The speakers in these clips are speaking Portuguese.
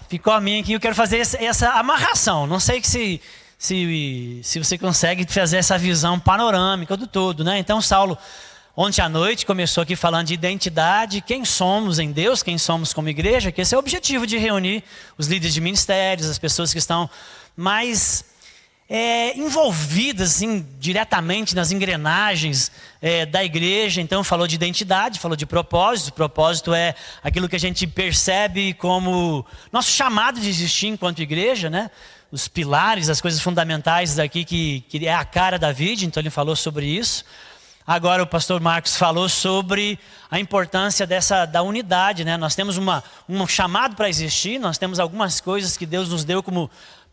ficou a mim aqui, eu quero fazer essa amarração. Não sei se você consegue fazer essa visão panorâmica do todo, né? Então, Saulo, ontem à noite, começou aqui falando de identidade, quem somos em Deus, quem somos como igreja, que esse é o objetivo de reunir os líderes de ministérios, as pessoas que estão mais envolvidas assim, diretamente nas engrenagens da igreja. Então falou de identidade, falou de propósito. O propósito é aquilo que a gente percebe como nosso chamado de existir enquanto igreja, né? Os pilares, as coisas fundamentais daqui que é a cara da vida. Então ele falou sobre isso. Agora o pastor Marcos falou sobre a importância da unidade, né? Nós temos um chamado para existir, nós temos algumas coisas que Deus nos deu como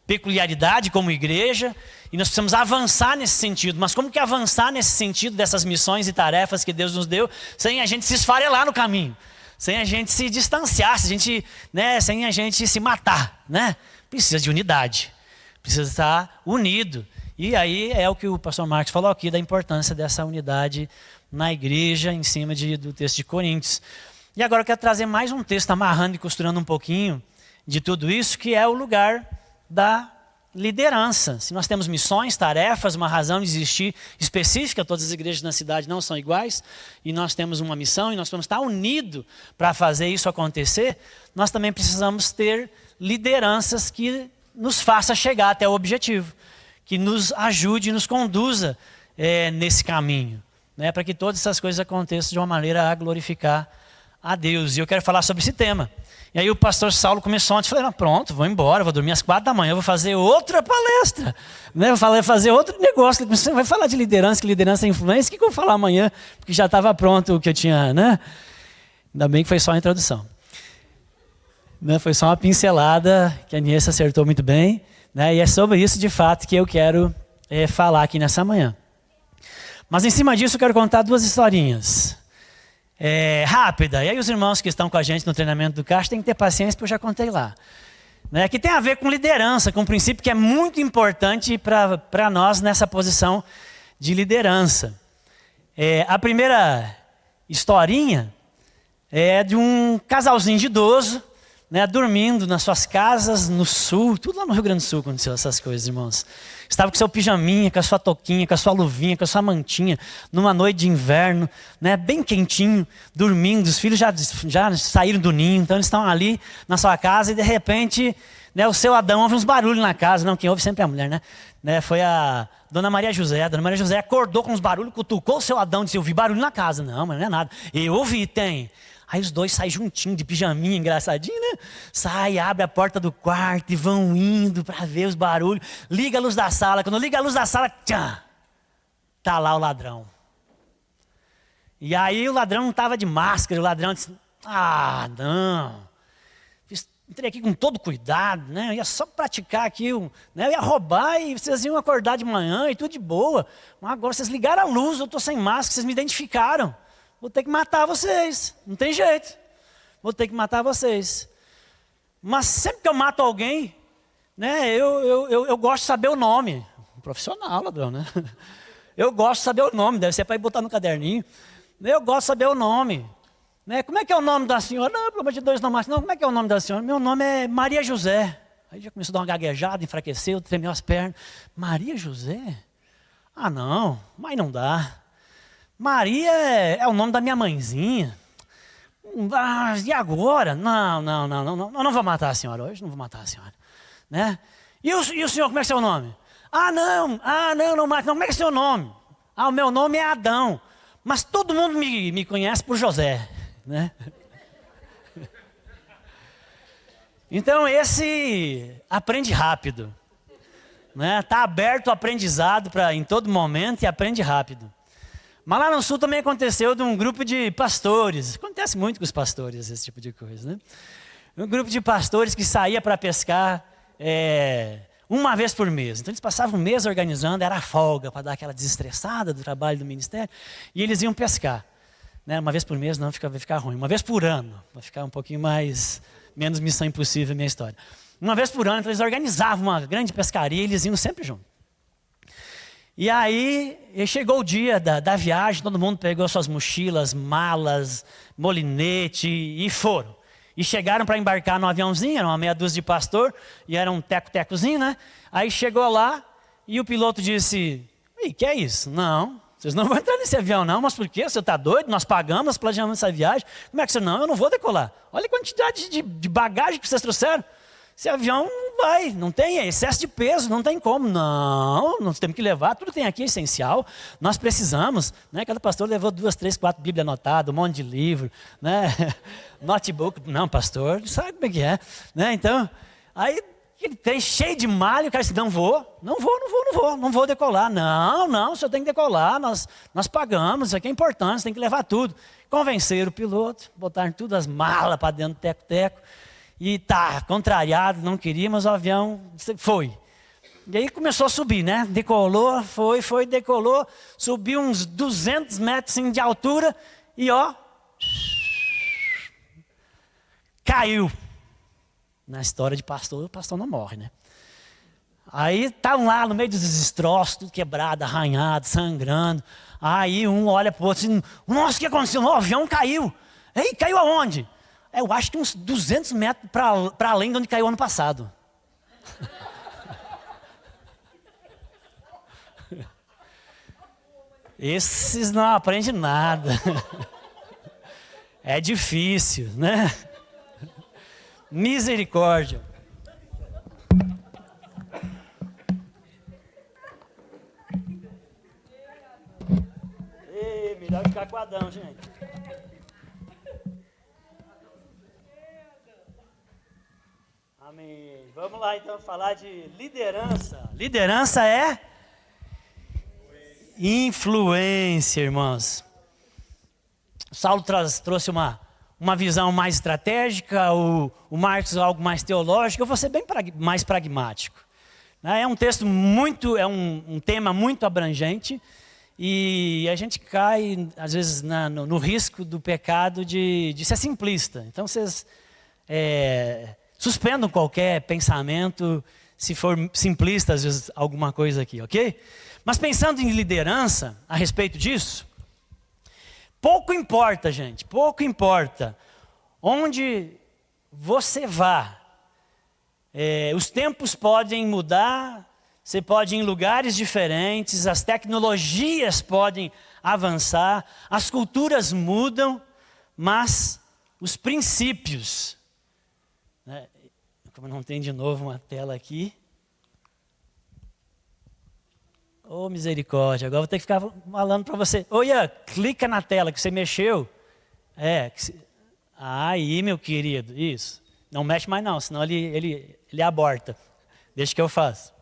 peculiaridade como igreja, e nós precisamos avançar nesse sentido. Mas como que avançar nesse sentido dessas missões e tarefas que Deus nos deu, sem a gente se esfarelar no caminho, sem a gente se distanciar, sem a gente se matar, né? Precisa de unidade, precisa estar unido. E aí é o que o pastor Marcos falou aqui, da importância dessa unidade na igreja, em cima do texto de Coríntios. E agora eu quero trazer mais um texto, amarrando e costurando um pouquinho de tudo isso, que é o lugar da liderança. Se nós temos missões, tarefas, uma razão de existir específica, todas as igrejas na cidade não são iguais, e nós temos uma missão, e nós vamos estar unidos para fazer isso acontecer, nós também precisamos ter lideranças que nos façam chegar até o objetivo, que nos ajude e nos conduza nesse caminho, né, para que todas essas coisas aconteçam de uma maneira a glorificar a Deus. E eu quero falar sobre esse tema. E aí o pastor Saulo começou ontem, eu falei, pronto, vou embora, vou dormir às 4 da manhã, vou fazer outra palestra, né? Vou fazer outro negócio. Você vai falar de liderança, que liderança é influência, o que eu vou falar amanhã? Porque já estava pronto o que eu tinha, né? Ainda bem que foi só a introdução. Né? Foi só uma pincelada, que a Aniessa acertou muito bem, né? E é sobre isso, de fato, que eu quero falar aqui nessa manhã. Mas em cima disso eu quero contar 2 historinhas. Rápida, e aí os irmãos que estão com a gente no treinamento do Caixa têm que ter paciência, porque eu já contei lá, né? Que tem a ver com liderança, com um princípio que é muito importante para nós nessa posição de liderança. A primeira historinha é de um casalzinho de idoso, né, dormindo nas suas casas no sul, tudo lá no Rio Grande do Sul aconteceu essas coisas, irmãos. Estava com seu pijaminha, com a sua touquinha, com a sua luvinha, com a sua mantinha, numa noite de inverno, né, bem quentinho, dormindo. Os filhos já saíram do ninho, então eles estão ali na sua casa e de repente, né, o seu Adão ouve uns barulhos na casa. Não, quem ouve sempre é a mulher, né? Foi a Dona Maria José. A Dona Maria José acordou com uns barulhos, cutucou o seu Adão e disse, eu vi barulho na casa. Não, mas não é nada. Eu ouvi, tem. Aí os dois saem juntinho, de pijaminha, engraçadinho, né? Sai, abre a porta do quarto e vão indo para ver os barulhos. Liga a luz da sala. Quando liga a luz da sala, tchá, tá lá o ladrão. E aí o ladrão não estava de máscara. O ladrão disse, não. Entrei aqui com todo cuidado, né? Eu ia só praticar aqui, né? Eu ia roubar e vocês iam acordar de manhã e tudo de boa. Mas agora vocês ligaram a luz, eu estou sem máscara, vocês me identificaram. Vou ter que matar vocês, não tem jeito. Vou ter que matar vocês. Mas sempre que eu mato alguém, né, eu gosto de saber o nome. Um profissional, ladrão, né? Eu gosto de saber o nome, deve ser para ir botar no caderninho. Eu gosto de saber o nome. Né? Como é que é o nome da senhora? Não, pelo amor de Deus, não mais. Não, como é que é o nome da senhora? Meu nome é Maria José. Aí já começou a dar uma gaguejada, enfraqueceu, tremeu as pernas. Maria José? Ah, não, mas não dá. Maria é o nome da minha mãezinha. E agora? Não, eu não vou matar a senhora hoje, não vou matar a senhora. Né? E o senhor, como é que é o seu nome? Não mata, não, como é que é o seu nome? O meu nome é Adão, mas todo mundo me conhece por José. Né? Então esse aprende rápido. Né? Tá aberto o aprendizado em todo momento e aprende rápido. Mas lá no sul também aconteceu de um grupo de pastores. Acontece muito com os pastores, esse tipo de coisa, né? Um grupo de pastores que saía para pescar uma vez por mês. Então eles passavam um mês organizando, era folga para dar aquela desestressada do trabalho do ministério. E eles iam pescar. Né? Uma vez por mês não, vai ficar ruim. Uma vez por ano, vai ficar um pouquinho menos missão impossível a minha história. Uma vez por ano, então eles organizavam uma grande pescaria e eles iam sempre juntos. E aí chegou o dia da viagem, todo mundo pegou suas mochilas, malas, molinete e foram. E chegaram para embarcar no aviãozinho, era uma meia dúzia de pastor, e era um teco-tecozinho, né? Aí chegou lá, e o piloto disse, "Ih, que é isso? Não, vocês não vão entrar nesse avião não, mas por quê? Você está doido? Nós pagamos, nós planejamos essa viagem. Como é que você não? Eu não vou decolar. Olha a quantidade de bagagem que vocês trouxeram. Esse avião não vai, não tem excesso de peso, não tem como. Não, nós temos que levar, tudo que tem aqui é essencial. Nós precisamos, né? Cada pastor levou 2, 3, 4 Bíblias anotadas, um monte de livro, né? Notebook, não, pastor, sabe como é que é, né? Então, aí ele tem cheio de malha, o cara disse, não vou decolar. Não, o senhor tem que decolar, nós pagamos, isso aqui é importante, você tem que levar tudo. Convenceram o piloto, botaram tudo as malas para dentro do teco-teco. E contrariado, não queria, mas o avião foi. E aí começou a subir, né? Decolou, decolou, subiu uns 200 metros assim, de altura e caiu. Na história de pastor, o pastor não morre, né? Aí estavam lá no meio dos destroços, tudo quebrado, arranhado, sangrando. Aí um olha para o outro assim, nossa, o que aconteceu? O avião caiu. Ei, caiu aonde? Eu acho que uns 200 metros para além de onde caiu ano passado. Esses não aprendem nada. É difícil, né? Misericórdia. Melhor ficar quadrão, gente. Amém. Vamos lá então falar de liderança. Liderança é influência, irmãos. Saulo trouxe uma visão mais estratégica, o Marcos algo mais teológico. Eu vou ser bem mais pragmático. É um texto um tema muito abrangente e a gente cai às vezes no risco do pecado de ser simplista. Então vocês suspendam qualquer pensamento, se for simplista, às vezes, alguma coisa aqui, ok? Mas pensando em liderança, a respeito disso, pouco importa, gente, pouco importa onde você vá. Os tempos podem mudar, você pode ir em lugares diferentes, as tecnologias podem avançar, as culturas mudam, mas os princípios... Como não tem de novo uma tela aqui. Oh, misericórdia. Agora vou ter que ficar falando para você. Ô, Ian, clica na tela que você mexeu. Aí, meu querido. Isso. Não mexe mais não, senão ele aborta. Deixa que eu faço.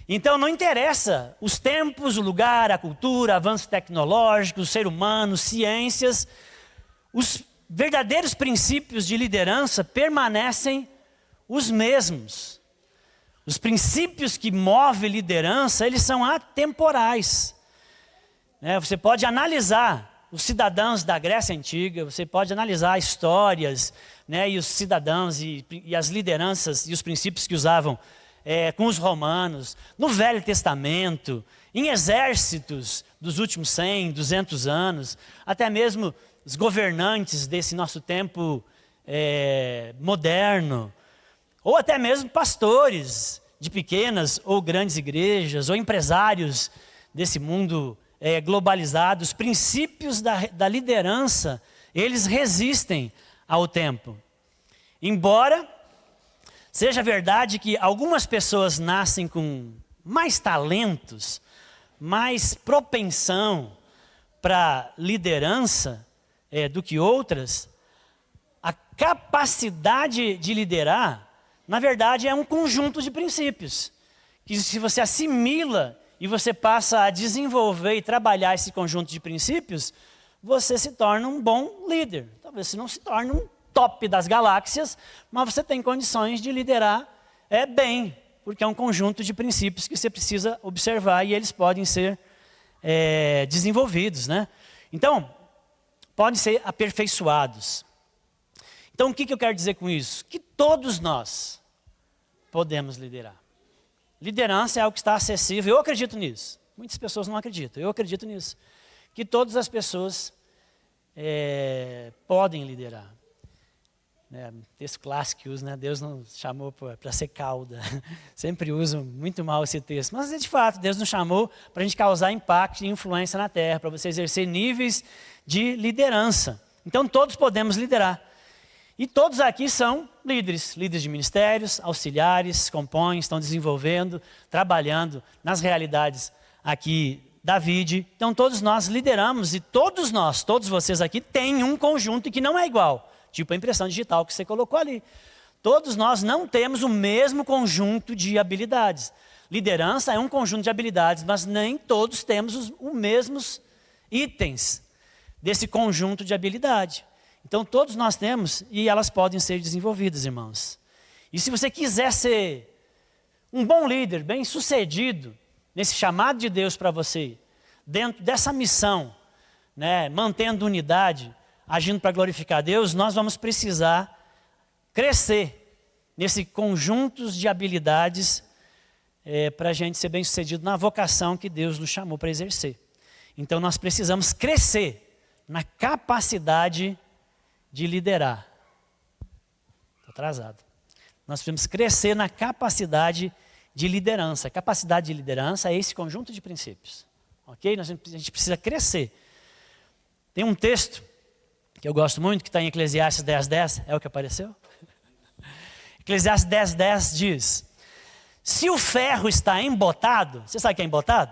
Então, não interessa os tempos, o lugar, a cultura, avanços tecnológicos, o ser humano, ciências. Os verdadeiros princípios de liderança permanecem os mesmos. Os princípios que movem liderança, eles são atemporais. Você pode analisar os cidadãos da Grécia Antiga, você pode analisar histórias, e os cidadãos e as lideranças e os princípios que usavam com os romanos, no Velho Testamento, em exércitos dos últimos 100, 200 anos, até mesmo os governantes desse nosso tempo moderno, ou até mesmo pastores de pequenas ou grandes igrejas, ou empresários desse mundo globalizado. Os princípios da liderança, eles resistem ao tempo. Embora seja verdade que algumas pessoas nascem com mais talentos, mais propensão para liderança do que outras, a capacidade de liderar, na verdade, é um conjunto de princípios, que se você assimila e você passa a desenvolver e trabalhar esse conjunto de princípios, você se torna um bom líder. Talvez você não se torne um top das galáxias, mas você tem condições de liderar bem, porque é um conjunto de princípios que você precisa observar e eles podem ser desenvolvidos, né? Então, podem ser aperfeiçoados. Então, o que eu quero dizer com isso? Que todos nós podemos liderar. Liderança é algo que está acessível, eu acredito nisso. Muitas pessoas não acreditam, eu acredito nisso. Que todas as pessoas podem liderar. Texto clássico que usa, né? Deus nos chamou para ser cauda. Sempre uso muito mal esse texto. Mas, de fato, Deus nos chamou para a gente causar impacto e influência na terra, para você exercer níveis de liderança. Então, todos podemos liderar. E todos aqui são líderes de ministérios, auxiliares, compõem, estão desenvolvendo, trabalhando nas realidades aqui da Vide. Então, todos nós lideramos e todos vocês aqui, têm um conjunto que não é igual. Tipo a impressão digital que você colocou ali. Todos nós não temos o mesmo conjunto de habilidades. Liderança é um conjunto de habilidades, mas nem todos temos os mesmos itens desse conjunto de habilidade. Então todos nós temos e elas podem ser desenvolvidas, irmãos. E se você quiser ser um bom líder, bem sucedido, nesse chamado de Deus para você, dentro dessa missão, mantendo unidade, agindo para glorificar a Deus, nós vamos precisar crescer nesse conjunto de habilidades para a gente ser bem sucedido na vocação que Deus nos chamou para exercer. Então nós precisamos crescer na capacidade de liderar. Estou atrasado. Nós precisamos crescer na capacidade de liderança. A capacidade de liderança é esse conjunto de princípios. Ok? A gente precisa crescer. Tem um texto que eu gosto muito, que está em Eclesiastes 10:10, é o que apareceu? Eclesiastes 10:10 diz: se o ferro está embotado, você sabe o que é embotado?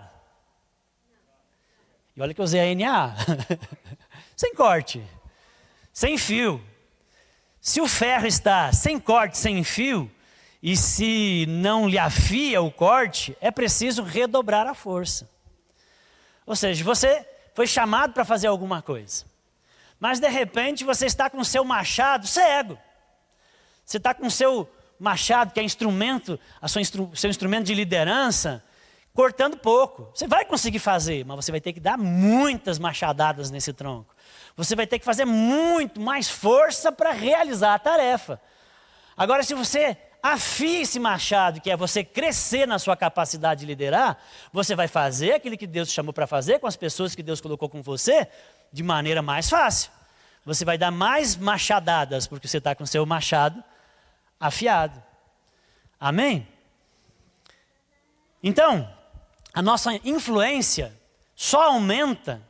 E olha que eu usei a NA, sem corte, sem fio. Se o ferro está sem corte, sem fio, e se não lhe afia o corte, é preciso redobrar a força. Ou seja, você foi chamado para fazer alguma coisa. Mas de repente você está com o seu machado cego. Você está com o seu machado, que é instrumento, seu instrumento de liderança, cortando pouco. Você vai conseguir fazer, mas você vai ter que dar muitas machadadas nesse tronco. Você vai ter que fazer muito mais força para realizar a tarefa. Agora, se você afia esse machado, que é você crescer na sua capacidade de liderar, você vai fazer aquilo que Deus te chamou para fazer com as pessoas que Deus colocou com você, de maneira mais fácil. Você vai dar mais machadadas, porque você está com o seu machado afiado. Amém? Então, a nossa influência só aumenta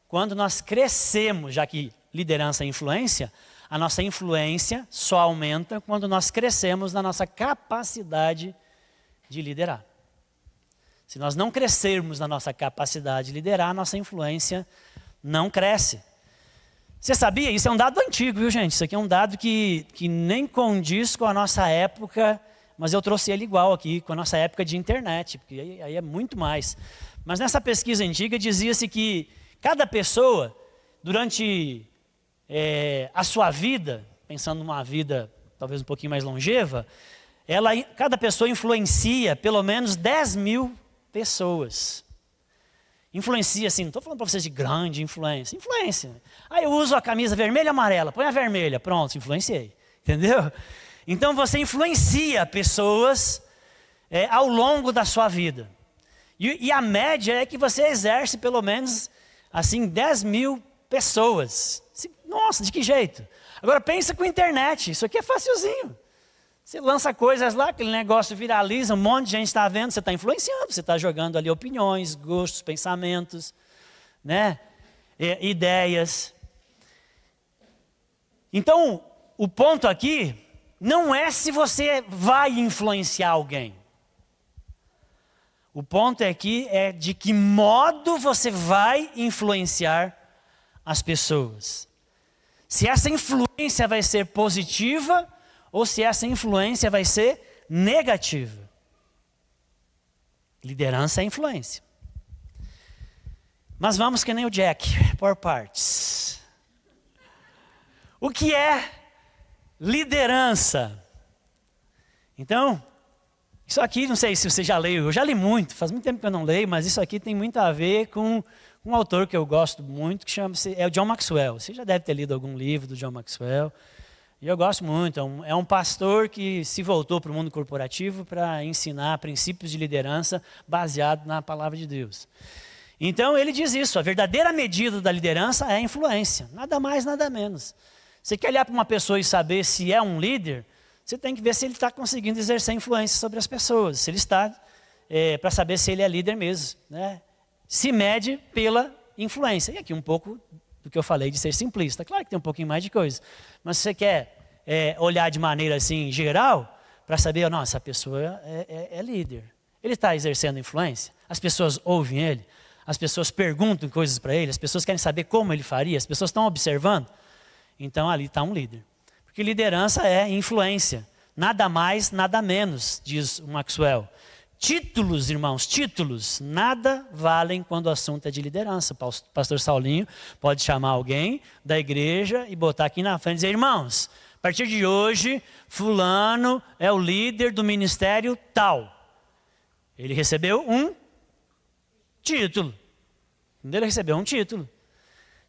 quando nós crescemos, já que liderança é influência, a nossa influência só aumenta quando nós crescemos na nossa capacidade de liderar. Se nós não crescermos na nossa capacidade de liderar, a nossa influência não cresce. Você sabia? Isso é um dado antigo, viu, gente? Isso aqui é um dado que nem condiz com a nossa época, mas eu trouxe ele igual aqui, com a nossa época de internet, porque aí é muito mais. Mas nessa pesquisa antiga dizia-se que cada pessoa, durante a sua vida, pensando numa vida talvez um pouquinho mais longeva, cada pessoa influencia pelo menos 10.000 pessoas. Influencia assim, não estou falando para vocês de grande influência. Influência. Aí eu uso a camisa vermelha e amarela, põe a vermelha, pronto, influenciei. Entendeu? Então você influencia pessoas ao longo da sua vida. E a média é que você exerce pelo menos assim 10.000 pessoas. Nossa, de que jeito? Agora pensa com a internet, isso aqui é facilzinho. Você lança coisas lá, aquele negócio viraliza, um monte de gente está vendo, você está influenciando, você está jogando ali opiniões, gostos, pensamentos, ideias. Então, o ponto aqui não é se você vai influenciar alguém. O ponto aqui é de que modo você vai influenciar as pessoas. Se essa influência vai ser positiva ou se essa influência vai ser negativa. Liderança é influência. Mas vamos que nem o Jack, por partes. O que é liderança? Então, isso aqui, não sei se você já leu, eu já li muito, faz muito tempo que eu não leio, mas isso aqui tem muito a ver com um autor que eu gosto muito, que é o John Maxwell. Você já deve ter lido algum livro do John Maxwell. E eu gosto muito, é um pastor que se voltou para o mundo corporativo para ensinar princípios de liderança baseado na palavra de Deus. Então ele diz isso, a verdadeira medida da liderança é a influência, nada mais, nada menos. Você quer olhar para uma pessoa e saber se é um líder, você tem que ver se ele está conseguindo exercer influência sobre as pessoas, se ele está, para saber se ele é líder mesmo, né? Se mede pela influência. E aqui um pouco do que eu falei de ser simplista. Claro que tem um pouquinho mais de coisa, mas se você quer olhar de maneira assim geral, para saber, não, essa pessoa é líder. Ele está exercendo influência? As pessoas ouvem ele? As pessoas perguntam coisas para ele? As pessoas querem saber como ele faria? As pessoas estão observando? Então ali está um líder. Porque liderança é influência. Nada mais, nada menos, diz o Maxwell. Títulos, irmãos, títulos, nada valem quando o assunto é de liderança. O pastor Saulinho pode chamar alguém da igreja e botar aqui na frente e dizer, irmãos, a partir de hoje, fulano é o líder do ministério tal. Ele recebeu um título. Ele recebeu um título.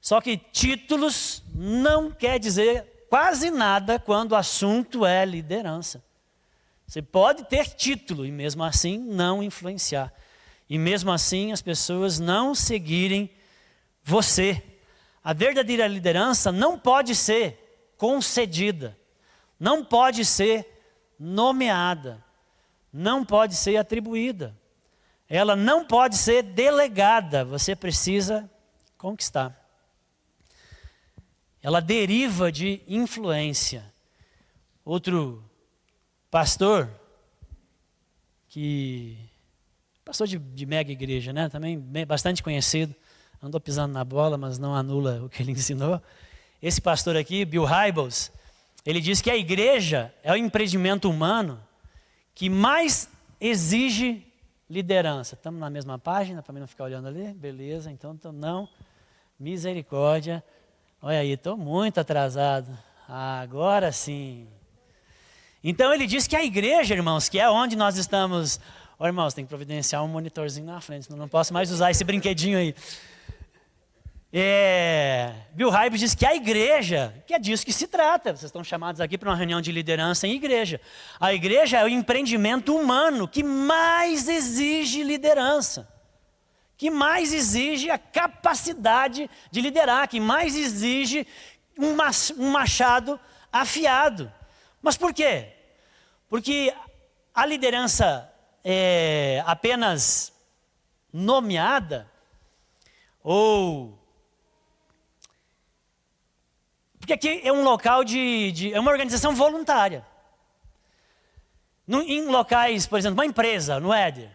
Só que títulos não quer dizer quase nada quando o assunto é liderança. Você pode ter título e mesmo assim não influenciar. E mesmo assim as pessoas não seguirem você. A verdadeira liderança não pode ser concedida. Não pode ser nomeada. Não pode ser atribuída. Ela não pode ser delegada. Você precisa conquistar. Ela deriva de influência. Outro pastor, pastor de mega igreja, né? Também bastante conhecido, andou pisando na bola, mas não anula o que ele ensinou. Esse pastor aqui, Bill Hybels, ele diz que a igreja é o empreendimento humano que mais exige liderança. Estamos na mesma página, para mim não ficar olhando ali? Beleza, então não. Misericórdia. Olha aí, estou muito atrasado. Agora sim. Então ele diz que a igreja, irmãos, que é onde nós estamos... Ó, irmãos, tem que providenciar um monitorzinho na frente, senão não posso mais usar esse brinquedinho aí. Bill Hybels diz que a igreja, que é disso que se trata. Vocês estão chamados aqui para uma reunião de liderança em igreja. A igreja é o empreendimento humano que mais exige liderança. Que mais exige a capacidade de liderar. Que mais exige um machado afiado. Mas por quê? Porque a liderança apenas nomeada, ou... Porque aqui é um local é uma organização voluntária. Em locais, por exemplo, uma empresa, no Éder,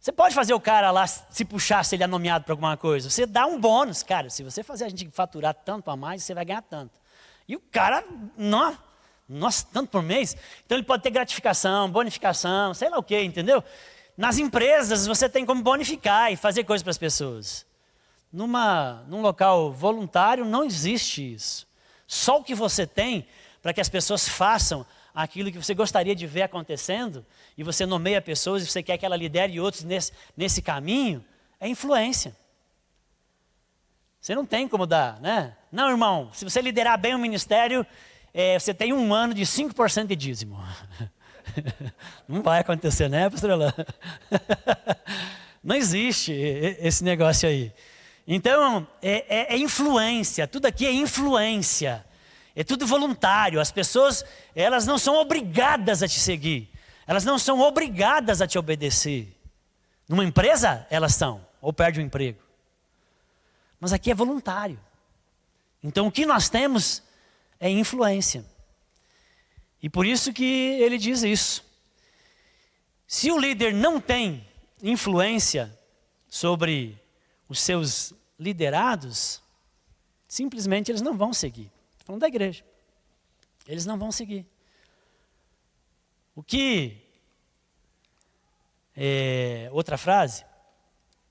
você pode fazer o cara lá se puxar, se ele é nomeado para alguma coisa. Você dá um bônus, cara, se você fazer a gente faturar tanto a mais, você vai ganhar tanto. E o cara, nossa, tanto por mês. Então ele pode ter gratificação, bonificação, sei lá o que, entendeu? Nas empresas você tem como bonificar e fazer coisas para as pessoas. Num local voluntário não existe isso. Só o que você tem para que as pessoas façam aquilo que você gostaria de ver acontecendo, e você nomeia pessoas e você quer que ela lidere outros nesse caminho, é influência. Você não tem como dar, né? Não, irmão, se você liderar bem o ministério, você tem 1 ano de 5% de dízimo. Não vai acontecer, né, pastor Alain? Não existe esse negócio aí. Então, é influência, tudo aqui é influência. É tudo voluntário, as pessoas, elas não são obrigadas a te seguir. Elas não são obrigadas a te obedecer. Numa empresa, elas são, ou perde o emprego. Mas aqui é voluntário. Então, o que nós temos é influência. E por isso que ele diz isso. Se o líder não tem influência sobre os seus liderados, simplesmente eles não vão seguir. Estou falando da igreja. Eles não vão seguir. Outra frase,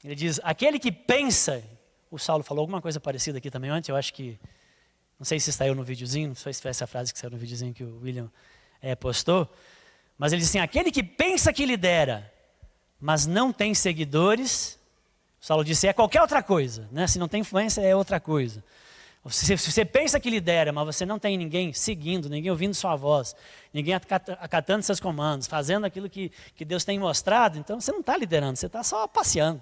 ele diz, aquele que pensa, o Saulo falou alguma coisa parecida aqui também ontem, eu acho que, não sei se saiu no videozinho, não sei se foi essa frase que saiu no videozinho que o William postou, mas ele diz assim, aquele que pensa que lidera, mas não tem seguidores, o Saulo disse, é qualquer outra coisa, né? Se não tem influência é outra coisa. Se você pensa que lidera, mas você não tem ninguém seguindo, ninguém ouvindo sua voz, ninguém acatando seus comandos, fazendo aquilo que Deus tem mostrado, então você não está liderando, você está só passeando.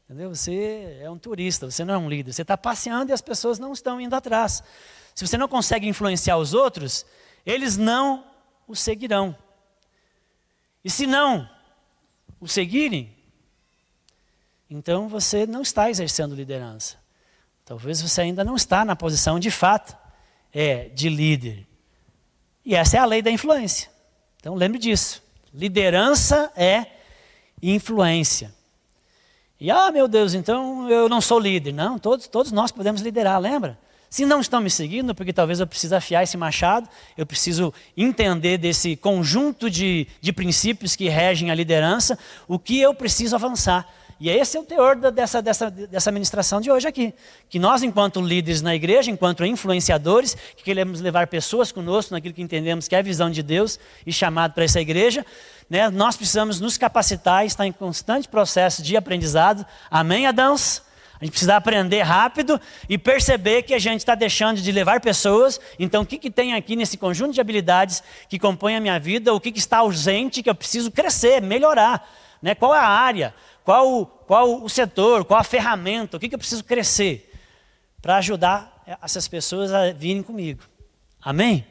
Entendeu? Você é um turista, você não é um líder. Você está passeando e as pessoas não estão indo atrás. se você não consegue influenciar os outros, eles não o seguirão. E se não o seguirem, então você não está exercendo liderança. Talvez você ainda não está na posição de fato de líder. E essa é a lei da influência. Então lembre disso. Liderança é influência. E meu Deus, então eu não sou líder. Não, todos nós podemos liderar, lembra? Se não estão me seguindo, porque talvez eu precise afiar esse machado, eu preciso entender desse conjunto de princípios que regem a liderança, o que eu preciso avançar. E esse é o teor dessa ministração de hoje aqui. Que nós, enquanto líderes na igreja, enquanto influenciadores, que queremos levar pessoas conosco naquilo que entendemos que é a visão de Deus e chamado para essa igreja, né, nós precisamos nos capacitar e estar em constante processo de aprendizado. Amém, Adãos? A gente precisa aprender rápido e perceber que a gente está deixando de levar pessoas. Então, o que tem aqui nesse conjunto de habilidades que compõem a minha vida? O que está ausente que eu preciso crescer, melhorar? Né? Qual é a área? Qual o setor? Qual a ferramenta? O que eu preciso crescer para ajudar essas pessoas a virem comigo? Amém?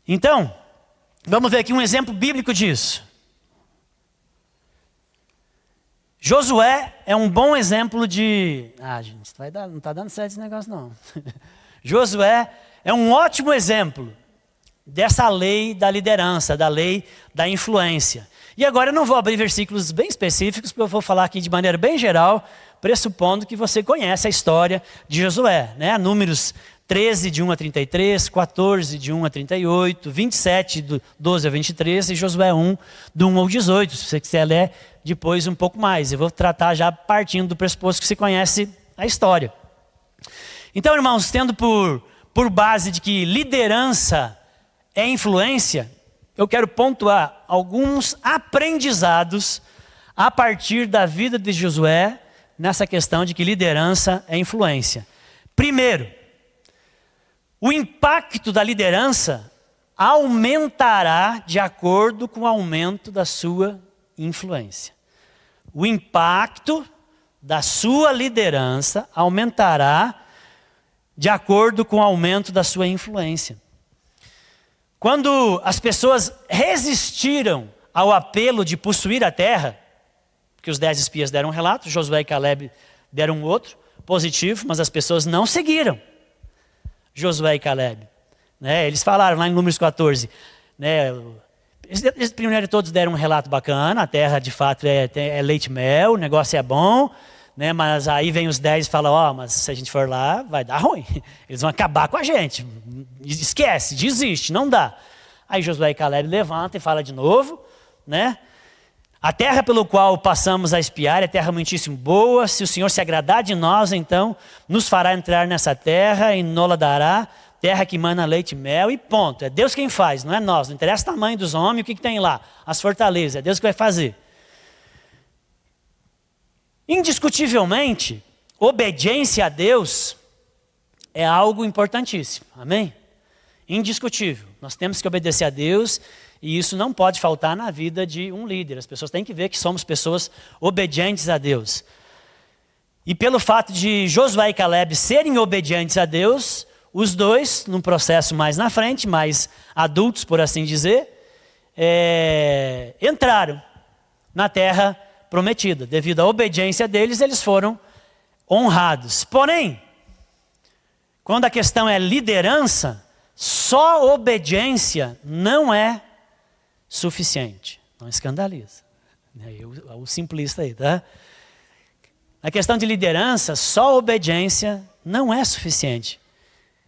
Então, vamos ver aqui um exemplo bíblico disso. Josué é um bom exemplo de... gente, não está dando certo esse negócio não. Josué é um ótimo exemplo dessa lei da liderança, da lei da influência. E agora eu não vou abrir versículos bem específicos, porque eu vou falar aqui de maneira bem geral, pressupondo que você conhece a história de Josué, né? Números 13, de 1 a 33, 14, de 1 a 38, 27, do 12 a 23, e Josué 1, do 1 ao 18, se você quiser ler depois um pouco mais. Eu vou tratar já partindo do pressuposto que você conhece a história. Então, irmãos, tendo por base de que liderança é influência, eu quero pontuar alguns aprendizados a partir da vida de Josué nessa questão de que liderança é influência. Primeiro, o impacto da liderança aumentará de acordo com o aumento da sua influência. O impacto da sua liderança aumentará de acordo com o aumento da sua influência. Quando as pessoas resistiram ao apelo de possuir a terra, porque os 10 espias deram um relato, Josué e Caleb deram um outro, positivo, mas as pessoas não seguiram Josué e Caleb. Né? Eles falaram lá em Números 14, né? Eles primeiro todos deram um relato bacana, a terra de fato é leite e mel, o negócio é bom, né? Mas aí vem os 10 e falam, mas se a gente for lá, vai dar ruim. Eles vão acabar com a gente. Esquece, desiste, não dá. Aí Josué e Caleb levantam e falam de novo, né? A terra pelo qual passamos a espiar é terra muitíssimo boa. Se o Senhor se agradar de nós, então nos fará entrar nessa terra e nos dará terra que mana leite e mel, e ponto. É Deus quem faz, não é nós. Não interessa o tamanho dos homens, o que tem lá, as fortalezas, é Deus que vai fazer. Indiscutivelmente, obediência a Deus é algo importantíssimo, amém? Indiscutível. Nós temos que obedecer a Deus e isso não pode faltar na vida de um líder. As pessoas têm que ver que somos pessoas obedientes a Deus. E pelo fato de Josué e Caleb serem obedientes a Deus, os dois, num processo mais na frente, mais adultos, por assim dizer, entraram na terra prometida. Devido à obediência deles, eles foram honrados. Porém, quando a questão é liderança, só obediência não é suficiente. Não escandaliza. O simplista aí, tá? Na questão de liderança, só obediência não é suficiente.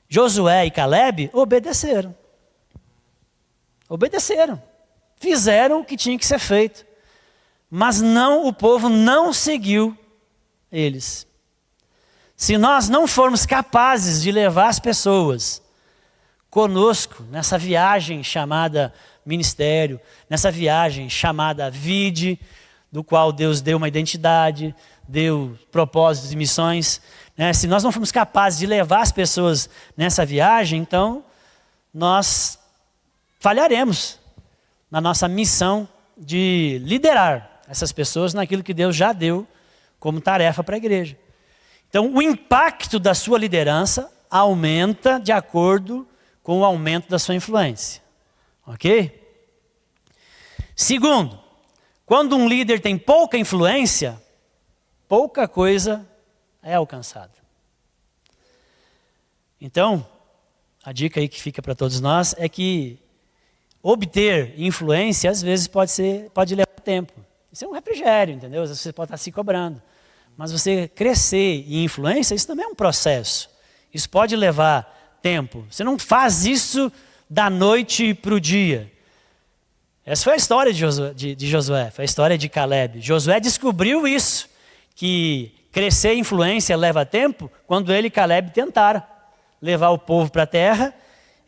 Josué e Caleb obedeceram. Obedeceram. Fizeram o que tinha que ser feito. Mas o povo não seguiu eles. Se nós não formos capazes de levar as pessoas conosco nessa viagem chamada ministério, nessa viagem chamada vide, do qual Deus deu uma identidade, deu propósitos e missões, né? Se nós não formos capazes de levar as pessoas nessa viagem, então nós falharemos na nossa missão de liderar essas pessoas naquilo que Deus já deu como tarefa para a igreja. Então, o impacto da sua liderança aumenta de acordo com o aumento da sua influência. Ok? Segundo, quando um líder tem pouca influência, pouca coisa é alcançada. Então, a dica aí que fica para todos nós é que obter influência, às vezes, pode levar tempo. Isso é um refrigério, entendeu? Às vezes você pode estar se cobrando. Mas você crescer em influência, isso também é um processo. Isso pode levar tempo. Você não faz isso da noite para o dia. Essa foi a história de Josué, foi a história de Caleb. Josué descobriu isso, que crescer em influência leva tempo, quando ele e Caleb tentaram levar o povo para a terra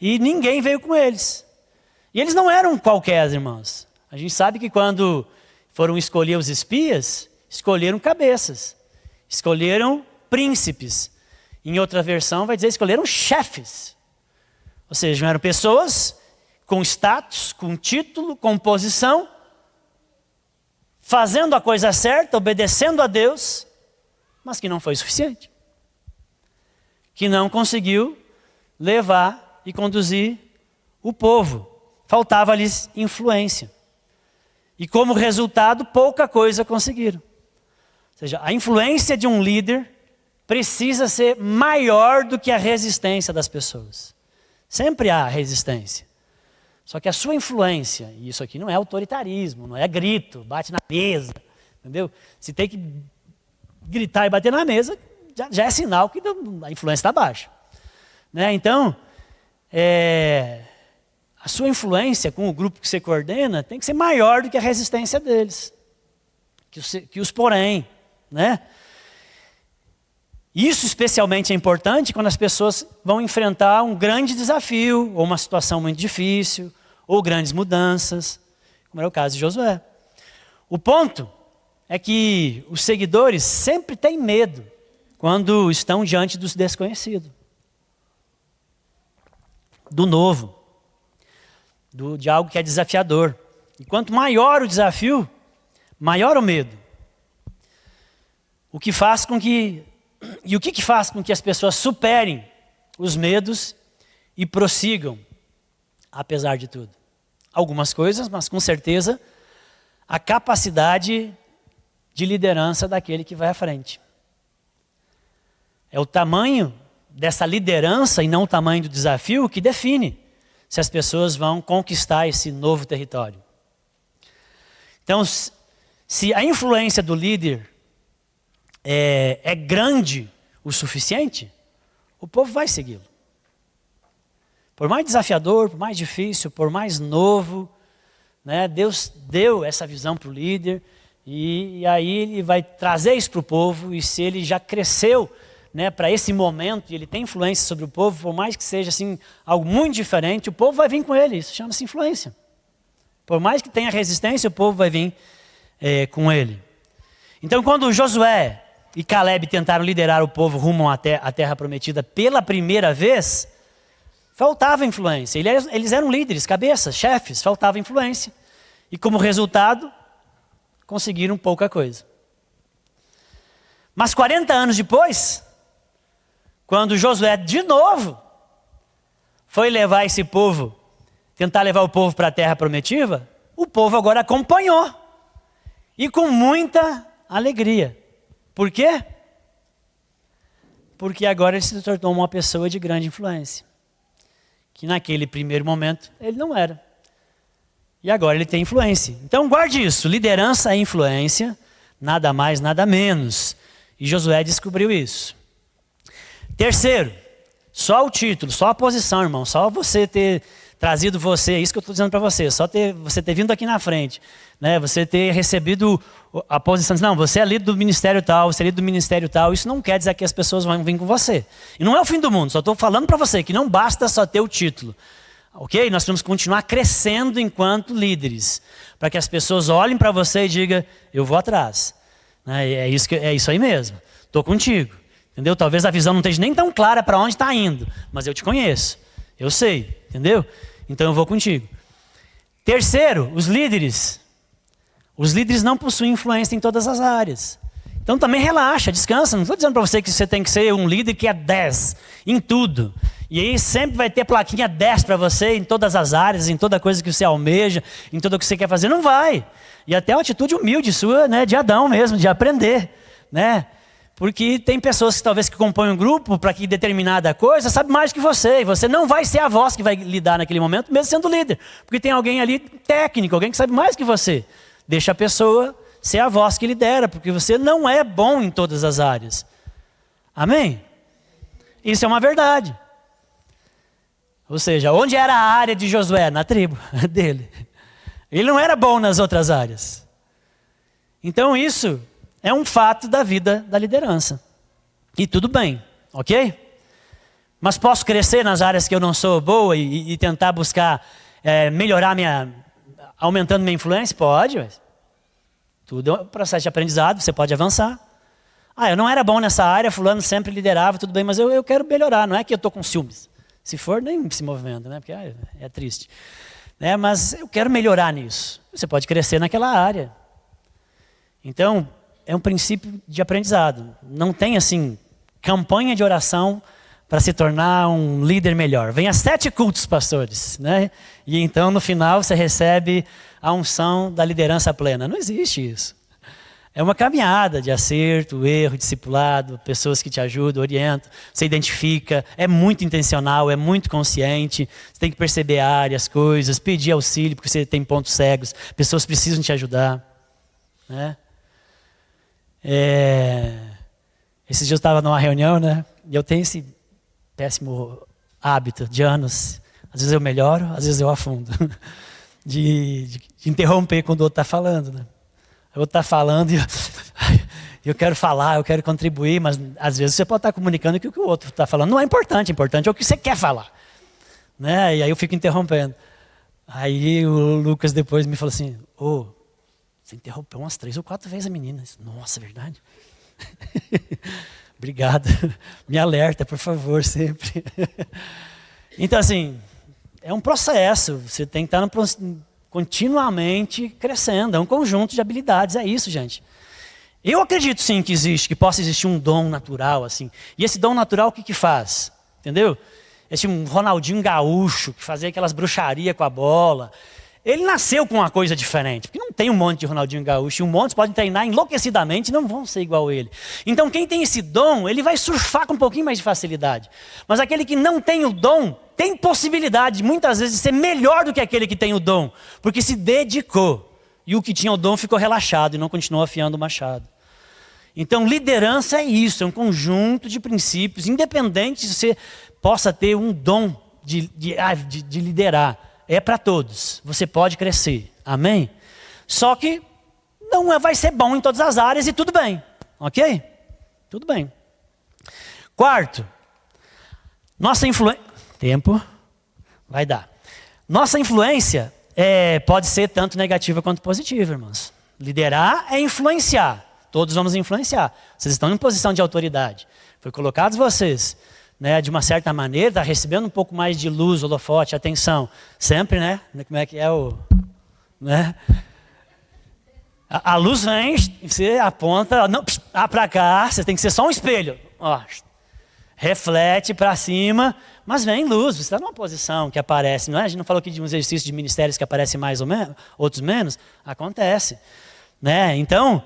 e ninguém veio com eles. E eles não eram qualquer, irmãos. A gente sabe que quando foram escolher os espias, escolheram cabeças, escolheram príncipes. Em outra versão vai dizer, escolheram chefes. Ou seja, eram pessoas com status, com título, com posição, fazendo a coisa certa, obedecendo a Deus, mas que não foi suficiente. Que não conseguiu levar e conduzir o povo. Faltava-lhes influência. E como resultado, pouca coisa conseguiram. Ou seja, a influência de um líder precisa ser maior do que a resistência das pessoas. Sempre há resistência. Só que a sua influência, e isso aqui não é autoritarismo, não é grito, bate na mesa, entendeu? Se tem que gritar e bater na mesa, já é sinal que a influência está baixa. Né? Então, a sua influência com o grupo que você coordena tem que ser maior do que a resistência deles. Que os porém, né? Isso especialmente é importante quando as pessoas vão enfrentar um grande desafio, ou uma situação muito difícil, ou grandes mudanças, como era o caso de Josué. O ponto é que os seguidores sempre têm medo quando estão diante do desconhecido, do novo, de algo que é desafiador. E quanto maior o desafio, maior o medo. O que faz com que as pessoas superem os medos e prossigam, apesar de tudo? Algumas coisas, mas com certeza, a capacidade de liderança daquele que vai à frente. É o tamanho dessa liderança e não o tamanho do desafio que define se as pessoas vão conquistar esse novo território. Então, se a influência do líder é grande o suficiente, o povo vai segui-lo. Por mais desafiador, por mais difícil, por mais novo, né, Deus deu essa visão para o líder e aí ele vai trazer isso para o povo. E se ele já cresceu, né, para esse momento e ele tem influência sobre o povo, por mais que seja assim, algo muito diferente, o povo vai vir com ele. Isso chama-se influência. Por mais que tenha resistência, o povo vai vir com ele. Então, quando Josué e Caleb tentaram liderar o povo rumo à terra prometida pela primeira vez, faltava influência. Eles eram líderes, cabeças, chefes, faltava influência. E como resultado, conseguiram pouca coisa. Mas 40 anos depois, quando Josué de novo foi levar esse povo, tentar levar o povo para a terra prometida, o povo agora acompanhou. E com muita alegria. Por quê? Porque agora ele se tornou uma pessoa de grande influência. Que naquele primeiro momento ele não era. E agora ele tem influência. Então guarde isso, liderança é influência, nada mais, nada menos. E Josué descobriu isso. Terceiro, só o título, só a posição, irmão, só você ter trazido é isso que eu estou dizendo para você, só você ter vindo aqui na frente, né? Você ter recebido a posição, não, você é líder do ministério tal, você é líder do ministério tal, isso não quer dizer que as pessoas vão vir com você. E não é o fim do mundo, só estou falando para você que não basta só ter o título, ok? Nós temos que continuar crescendo enquanto líderes, para que as pessoas olhem para você e digam, eu vou atrás. É isso aí mesmo, estou contigo, entendeu? Talvez a visão não esteja nem tão clara para onde está indo, mas eu te conheço, eu sei, entendeu? Então eu vou contigo. Terceiro, os líderes não possuem influência em todas as áreas. Então também relaxa, descansa. Não estou dizendo para você que você tem que ser um líder que é 10 em tudo. E aí sempre vai ter plaquinha 10 para você em todas as áreas, em toda coisa que você almeja, em tudo o que você quer fazer. Não vai. E até uma atitude humilde sua, né, de Adão mesmo, de aprender, né? Porque tem pessoas que talvez que compõem um grupo para que determinada coisa sabe mais que você. E você não vai ser a voz que vai lidar naquele momento, mesmo sendo líder. Porque tem alguém ali técnico, alguém que sabe mais que você. Deixa a pessoa ser a voz que lidera, porque você não é bom em todas as áreas. Amém? Isso é uma verdade. Ou seja, onde era a área de Josué? Na tribo dele. Ele não era bom nas outras áreas. Então isso é um fato da vida da liderança. E tudo bem, ok? Mas posso crescer nas áreas que eu não sou boa e tentar buscar melhorar aumentando minha influência? Pode, mas tudo é um processo de aprendizado, você pode avançar. Eu não era bom nessa área, fulano sempre liderava, tudo bem, mas eu quero melhorar, não é que eu estou com ciúmes. Se for, nem se movendo, né? Porque é triste. Mas eu quero melhorar nisso. Você pode crescer naquela área. Então, é um princípio de aprendizado. Não tem, assim, campanha de oração para se tornar um líder melhor. Venha 7 cultos, pastores, né? E então, no final, você recebe a unção da liderança plena. Não existe isso. É uma caminhada de acerto, erro, discipulado, pessoas que te ajudam, orientam, você identifica, é muito intencional, é muito consciente, você tem que perceber áreas, coisas, pedir auxílio porque você tem pontos cegos, pessoas precisam te ajudar, né? Esses dias eu estava numa reunião, né? E eu tenho esse péssimo hábito de anos, às vezes eu melhoro, às vezes eu afundo, de interromper quando o outro está falando, né? O outro está falando e eu quero falar, eu quero contribuir, mas às vezes você pode estar comunicando que o que o outro está falando não é importante, importante é o que você quer falar, né? E aí eu fico interrompendo. Aí o Lucas depois me falou assim, você interrompeu umas 3 ou 4 vezes a menina. Nossa, é verdade? Obrigado. Me alerta, por favor, sempre. Então, assim, é um processo. Você tem que estar continuamente crescendo. É um conjunto de habilidades. É isso, gente. Eu acredito, sim, que possa existir um dom natural, assim. E esse dom natural, o que faz? Entendeu? Esse Ronaldinho Gaúcho, que fazia aquelas bruxarias com a bola. Ele nasceu com uma coisa diferente, porque não tem um monte de Ronaldinho Gaúcho, e um monte podem treinar enlouquecidamente e não vão ser igual a ele. Então quem tem esse dom, ele vai surfar com um pouquinho mais de facilidade. Mas aquele que não tem o dom, tem possibilidade muitas vezes de ser melhor do que aquele que tem o dom, porque se dedicou. E o que tinha o dom ficou relaxado e não continuou afiando o machado. Então liderança é isso, é um conjunto de princípios, independente se você possa ter um dom de liderar. É para todos, você pode crescer, amém? Só que não vai ser bom em todas as áreas e tudo bem, ok? Tudo bem. Quarto, nossa influência... Tempo, vai dar. Nossa influência pode ser tanto negativa quanto positiva, irmãos. Liderar é influenciar, todos vamos influenciar. Vocês estão em posição de autoridade, foi colocados vocês... de uma certa maneira, está recebendo um pouco mais de luz, holofote, atenção. Sempre, né? Como é que é o... Né? A luz vem, você aponta, para cá, você tem que ser só um espelho. Reflete para cima, mas vem luz, você está numa posição que aparece. Não é? A gente não falou aqui de um exercício de ministérios que aparece mais ou menos, outros menos? Acontece. Né? Então,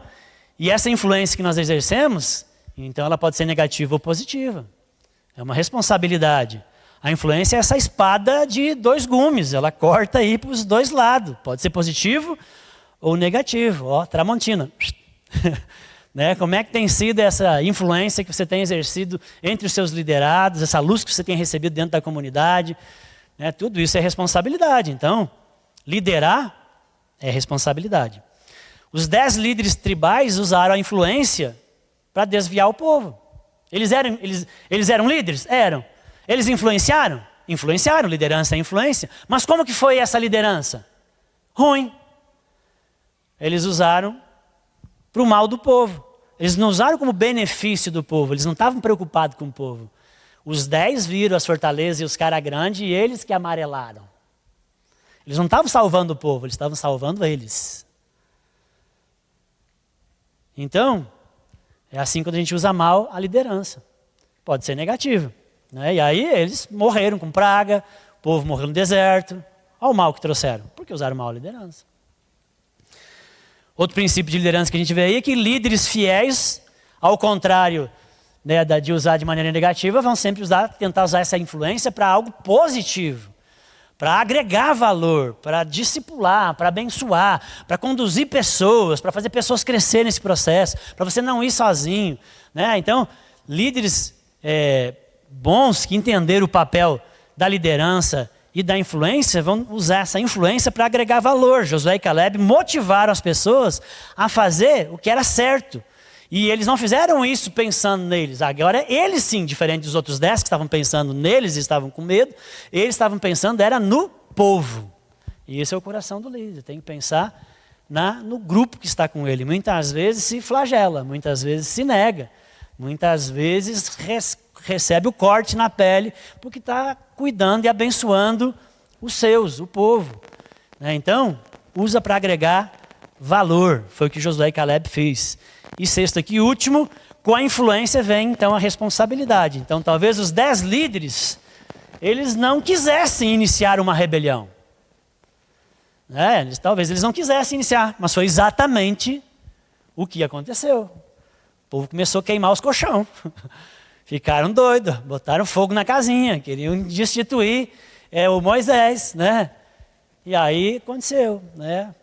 e essa influência que nós exercemos, então ela pode ser negativa ou positiva. É uma responsabilidade. A influência é essa espada de 2 gumes. Ela corta aí para os 2 lados. Pode ser positivo ou negativo. Tramontina. Né? Como é que tem sido essa influência que você tem exercido entre os seus liderados, essa luz que você tem recebido dentro da comunidade? Né? Tudo isso é responsabilidade. Então, liderar é responsabilidade. Os 10 líderes tribais usaram a influência para desviar o povo. Eles eram líderes? Eram. Eles influenciaram? Influenciaram, liderança é influência. Mas como que foi essa liderança? Ruim. Eles usaram para o mal do povo. Eles não usaram como benefício do povo, eles não estavam preocupados com o povo. Os 10 viram as fortalezas e os caras grandes e eles que amarelaram. Eles não estavam salvando o povo, eles estavam salvando eles. Então, É assim quando a gente usa mal a liderança. Pode ser negativo, né? E aí eles morreram com praga, o povo morreu no deserto. Olha o mal que trouxeram, porque usaram mal a liderança. Outro princípio de liderança que a gente vê aí é que líderes fiéis, ao contrário, né, de usar de maneira negativa, vão sempre tentar usar essa influência para algo positivo, para agregar valor, para discipular, para abençoar, para conduzir pessoas, para fazer pessoas crescerem nesse processo, para você não ir sozinho, né? Então, líderes bons que entenderam o papel da liderança e da influência vão usar essa influência para agregar valor. Josué e Caleb motivaram as pessoas a fazer o que era certo. E eles não fizeram isso pensando neles. Agora, eles sim, diferente dos outros 10 que estavam pensando neles e estavam com medo, eles estavam pensando era no povo. E esse é o coração do líder. Tem que pensar no grupo que está com ele. Muitas vezes se flagela, muitas vezes se nega, muitas vezes recebe o corte na pele, porque está cuidando e abençoando os seus, o povo. Então, usa para agregar valor. Foi o que Josué e Caleb fez. E sexto aqui, último, com a influência vem então a responsabilidade. Então, talvez os 10 líderes, eles não quisessem iniciar uma rebelião. Talvez eles não quisessem iniciar, mas foi exatamente o que aconteceu. O povo começou a queimar os colchão. Ficaram doidos, botaram fogo na casinha, queriam destituir o Moisés, né? E aí aconteceu, né?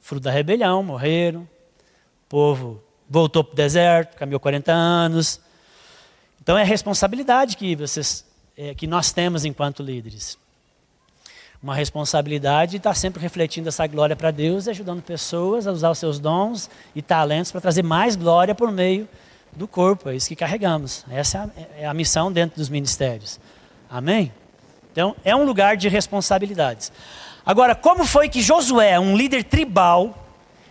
Fruto da rebelião, morreram. O povo voltou para o deserto, caminhou 40 anos. Então é a responsabilidade que nós temos enquanto líderes. Uma responsabilidade de estar sempre refletindo essa glória para Deus e ajudando pessoas a usar os seus dons e talentos para trazer mais glória por meio do corpo. É isso que carregamos. Essa é a missão dentro dos ministérios. Amém? Então é um lugar de responsabilidades. Agora, como foi que Josué, um líder tribal,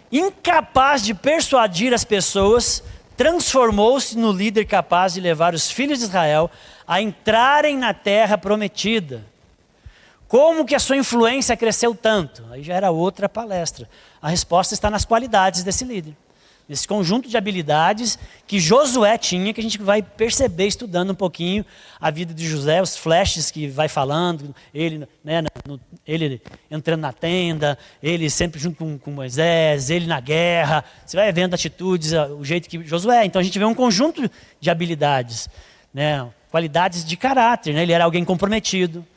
incapaz de persuadir as pessoas, transformou-se no líder capaz de levar os filhos de Israel a entrarem na terra prometida? Como que a sua influência cresceu tanto? Aí já era outra palestra. A resposta está nas qualidades desse líder. Nesse conjunto de habilidades que Josué tinha, que a gente vai perceber estudando um pouquinho a vida de Josué, os flashes que vai falando, ele, né, ele entrando na tenda, ele sempre junto com Moisés, ele na guerra, você vai vendo atitudes, o jeito que Josué. Então a gente vê um conjunto de habilidades, né, qualidades de caráter, né, ele era alguém comprometido,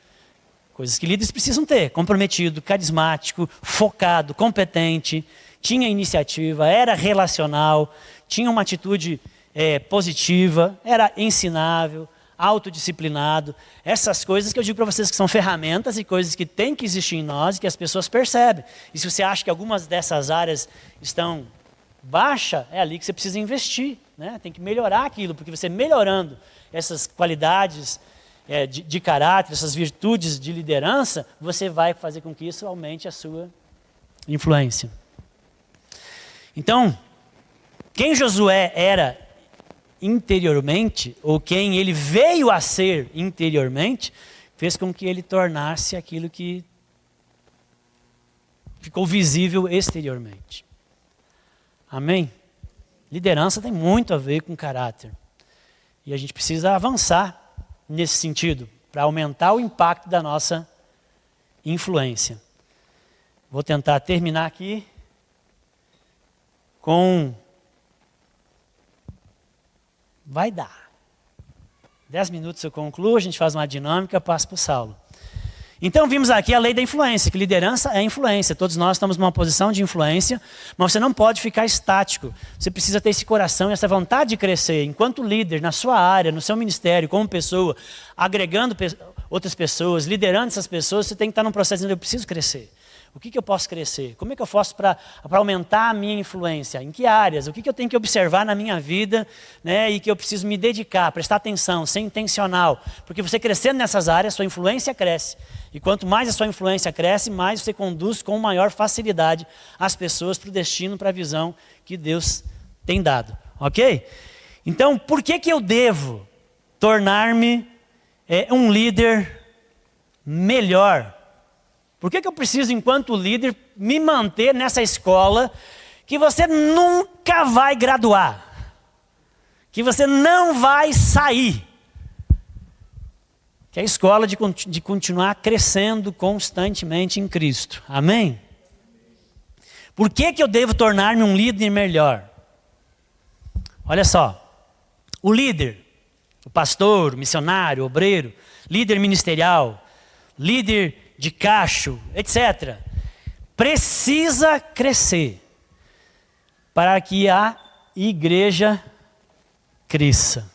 coisas que líderes precisam ter, comprometido, carismático, focado, competente, tinha iniciativa, era relacional, tinha uma atitude positiva, era ensinável, autodisciplinado. Essas coisas que eu digo para vocês que são ferramentas e coisas que têm que existir em nós e que as pessoas percebem. E se você acha que algumas dessas áreas estão baixas, é ali que você precisa investir, né? Tem que melhorar aquilo, porque você melhorando essas qualidades de caráter, essas virtudes de liderança, você vai fazer com que isso aumente a sua influência. Então, quem Josué era interiormente, ou quem ele veio a ser interiormente, fez com que ele tornasse aquilo que ficou visível exteriormente. Amém? Liderança tem muito a ver com caráter. E a gente precisa avançar nesse sentido, para aumentar o impacto da nossa influência. Vou tentar terminar aqui com... Vai dar. 10 minutos eu concluo, a gente faz uma dinâmica, passo para o Saulo. Então vimos aqui a lei da influência, que liderança é influência. Todos nós estamos numa posição de influência, mas você não pode ficar estático. Você precisa ter esse coração e essa vontade de crescer. Enquanto líder, na sua área, no seu ministério, como pessoa, agregando outras pessoas, liderando essas pessoas, você tem que estar num processo de eu preciso crescer. O que eu posso crescer? Como é que eu faço para aumentar a minha influência? Em que áreas? O que eu tenho que observar na minha vida, né, e que eu preciso me dedicar, prestar atenção, ser intencional? Porque você crescendo nessas áreas, sua influência cresce. E quanto mais a sua influência cresce, mais você conduz com maior facilidade as pessoas para o destino, para a visão que Deus tem dado. Ok? Então, por que eu devo tornar-me um líder melhor? Por que eu preciso, enquanto líder, me manter nessa escola que você nunca vai graduar? que você não vai sair, que é a escola de continuar crescendo constantemente em Cristo. Amém? Por que eu devo tornar-me um líder melhor? Olha só, o líder, o pastor, o missionário, o obreiro, líder ministerial, líder de cacho, etc., precisa crescer para que a igreja cresça.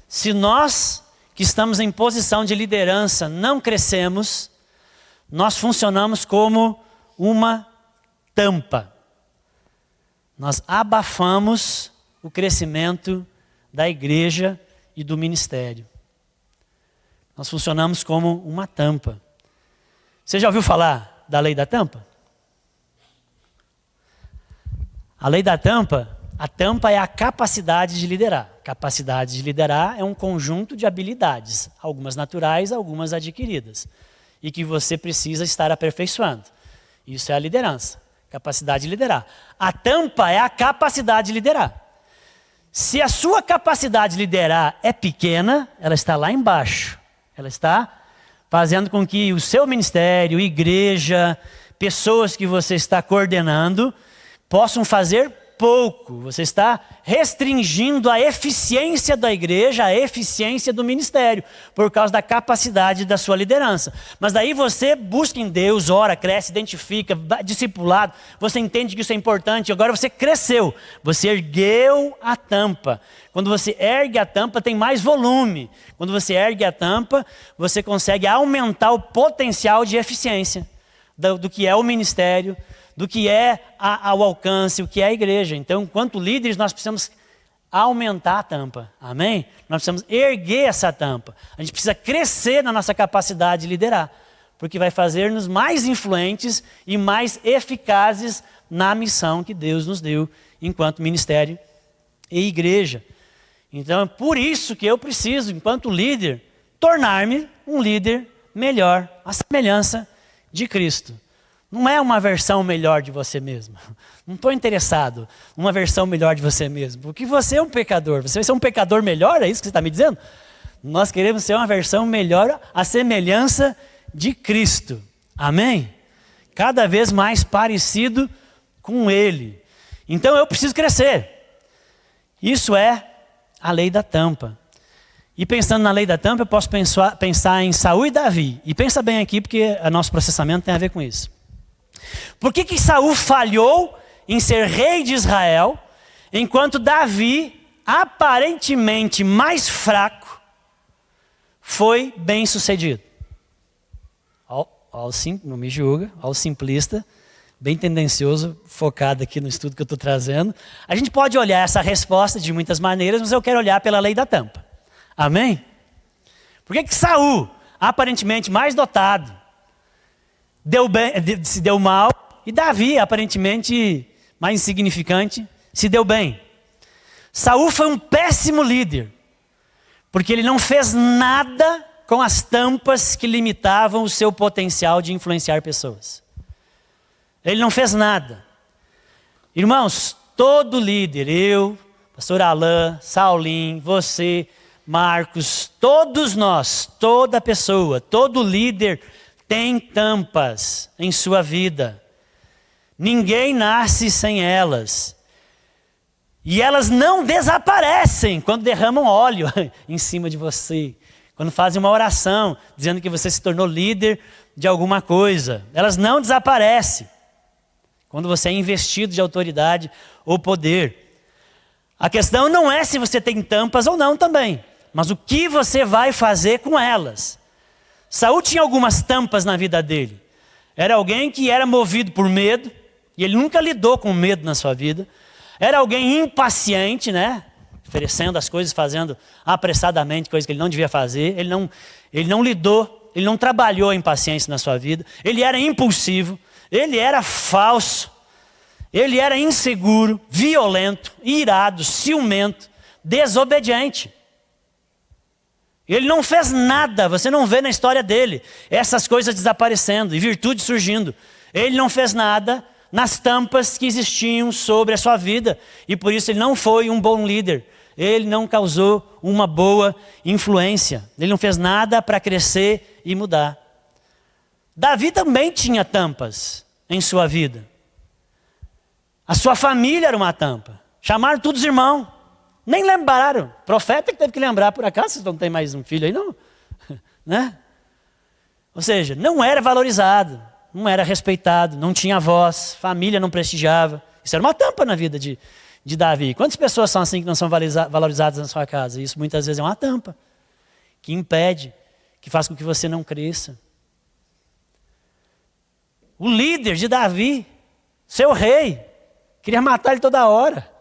Se nós que estamos em posição de liderança não crescemos, nós funcionamos como uma tampa. Nós abafamos o crescimento da igreja e do ministério. Nós funcionamos como uma tampa. Você já ouviu falar da lei da tampa? A lei da tampa, a tampa é a capacidade de liderar. Capacidade de liderar é um conjunto de habilidades, algumas naturais, algumas adquiridas, e que você precisa estar aperfeiçoando. Isso é a liderança, capacidade de liderar. A tampa é a capacidade de liderar. Se a sua capacidade de liderar é pequena, ela está lá embaixo. Ela está fazendo com que o seu ministério, igreja, pessoas que você está coordenando, possam fazer pouco. Você está restringindo a eficiência da igreja, a eficiência do ministério, por causa da capacidade da sua liderança. Mas daí você busca em Deus, ora, cresce, identifica, discipulado, você entende que isso é importante, agora você cresceu, você ergueu a tampa. Quando você ergue a tampa, tem mais volume. Quando você ergue a tampa, você consegue aumentar o potencial de eficiência do que é o ministério, do que é o alcance, o que é a igreja. Então, enquanto líderes, nós precisamos aumentar a tampa. Amém? Nós precisamos erguer essa tampa. A gente precisa crescer na nossa capacidade de liderar, porque vai fazer-nos mais influentes e mais eficazes na missão que Deus nos deu enquanto ministério e igreja. Então, é por isso que eu preciso, enquanto líder, tornar-me um líder melhor, à semelhança de Cristo. Não é uma versão melhor de você mesmo. Não estou interessado em uma versão melhor de você mesmo. Porque você é um pecador. Você vai ser um pecador melhor? É isso que você está me dizendo? Nós queremos ser uma versão melhor à semelhança de Cristo. Amém? Cada vez mais parecido com Ele. Então eu preciso crescer. Isso é a lei da tampa. E pensando na lei da tampa, eu posso pensar em Saul e Davi. E pensa bem aqui, porque o nosso processamento tem a ver com isso. Por que Saul falhou em ser rei de Israel, enquanto Davi, aparentemente mais fraco, foi bem sucedido? Não me julga, ao simplista, bem tendencioso, focado aqui no estudo que eu estou trazendo. A gente pode olhar essa resposta de muitas maneiras, mas eu quero olhar pela lei da tampa. Amém? Por que Saul, aparentemente mais dotado, se deu mal, e Davi, aparentemente mais insignificante, se deu bem? Saul foi um péssimo líder, porque ele não fez nada com as tampas que limitavam o seu potencial de influenciar pessoas. Ele não fez nada. Irmãos, todo líder, eu, pastor Alain, Saulinho, você, Marcos, todos nós, toda pessoa, todo líder tem tampas em sua vida. Ninguém nasce sem elas. E elas não desaparecem quando derramam óleo em cima de você. Quando fazem uma oração dizendo que você se tornou líder de alguma coisa. Elas não desaparecem quando você é investido de autoridade ou poder. A questão não é se você tem tampas ou não também, mas o que você vai fazer com elas. Saul tinha algumas tampas na vida dele. Era alguém que era movido por medo, e ele nunca lidou com medo na sua vida. Era alguém impaciente, né? Oferecendo as coisas, fazendo apressadamente coisas que ele não devia fazer. Ele não lidou, ele não trabalhou a impaciência na sua vida. Ele era impulsivo, ele era falso, ele era inseguro, violento, irado, ciumento, desobediente. Ele não fez nada, você não vê na história dele essas coisas desaparecendo e virtude surgindo. Ele não fez nada nas tampas que existiam sobre a sua vida, e por isso ele não foi um bom líder, ele não causou uma boa influência. Ele não fez nada para crescer e mudar. Davi também tinha tampas em sua vida. A sua família era uma tampa. Chamaram todos os irmãos. Nem lembraram. O profeta que teve que lembrar, por acaso vocês não têm mais um filho aí, não? Né? Ou seja, não era valorizado, não era respeitado, não tinha voz, família não prestigiava. Isso era uma tampa na vida de Davi. Quantas pessoas são assim que não são valorizadas na sua casa? Isso muitas vezes é uma tampa que impede, que faz com que você não cresça. O líder de Davi, seu rei, queria matar ele toda hora.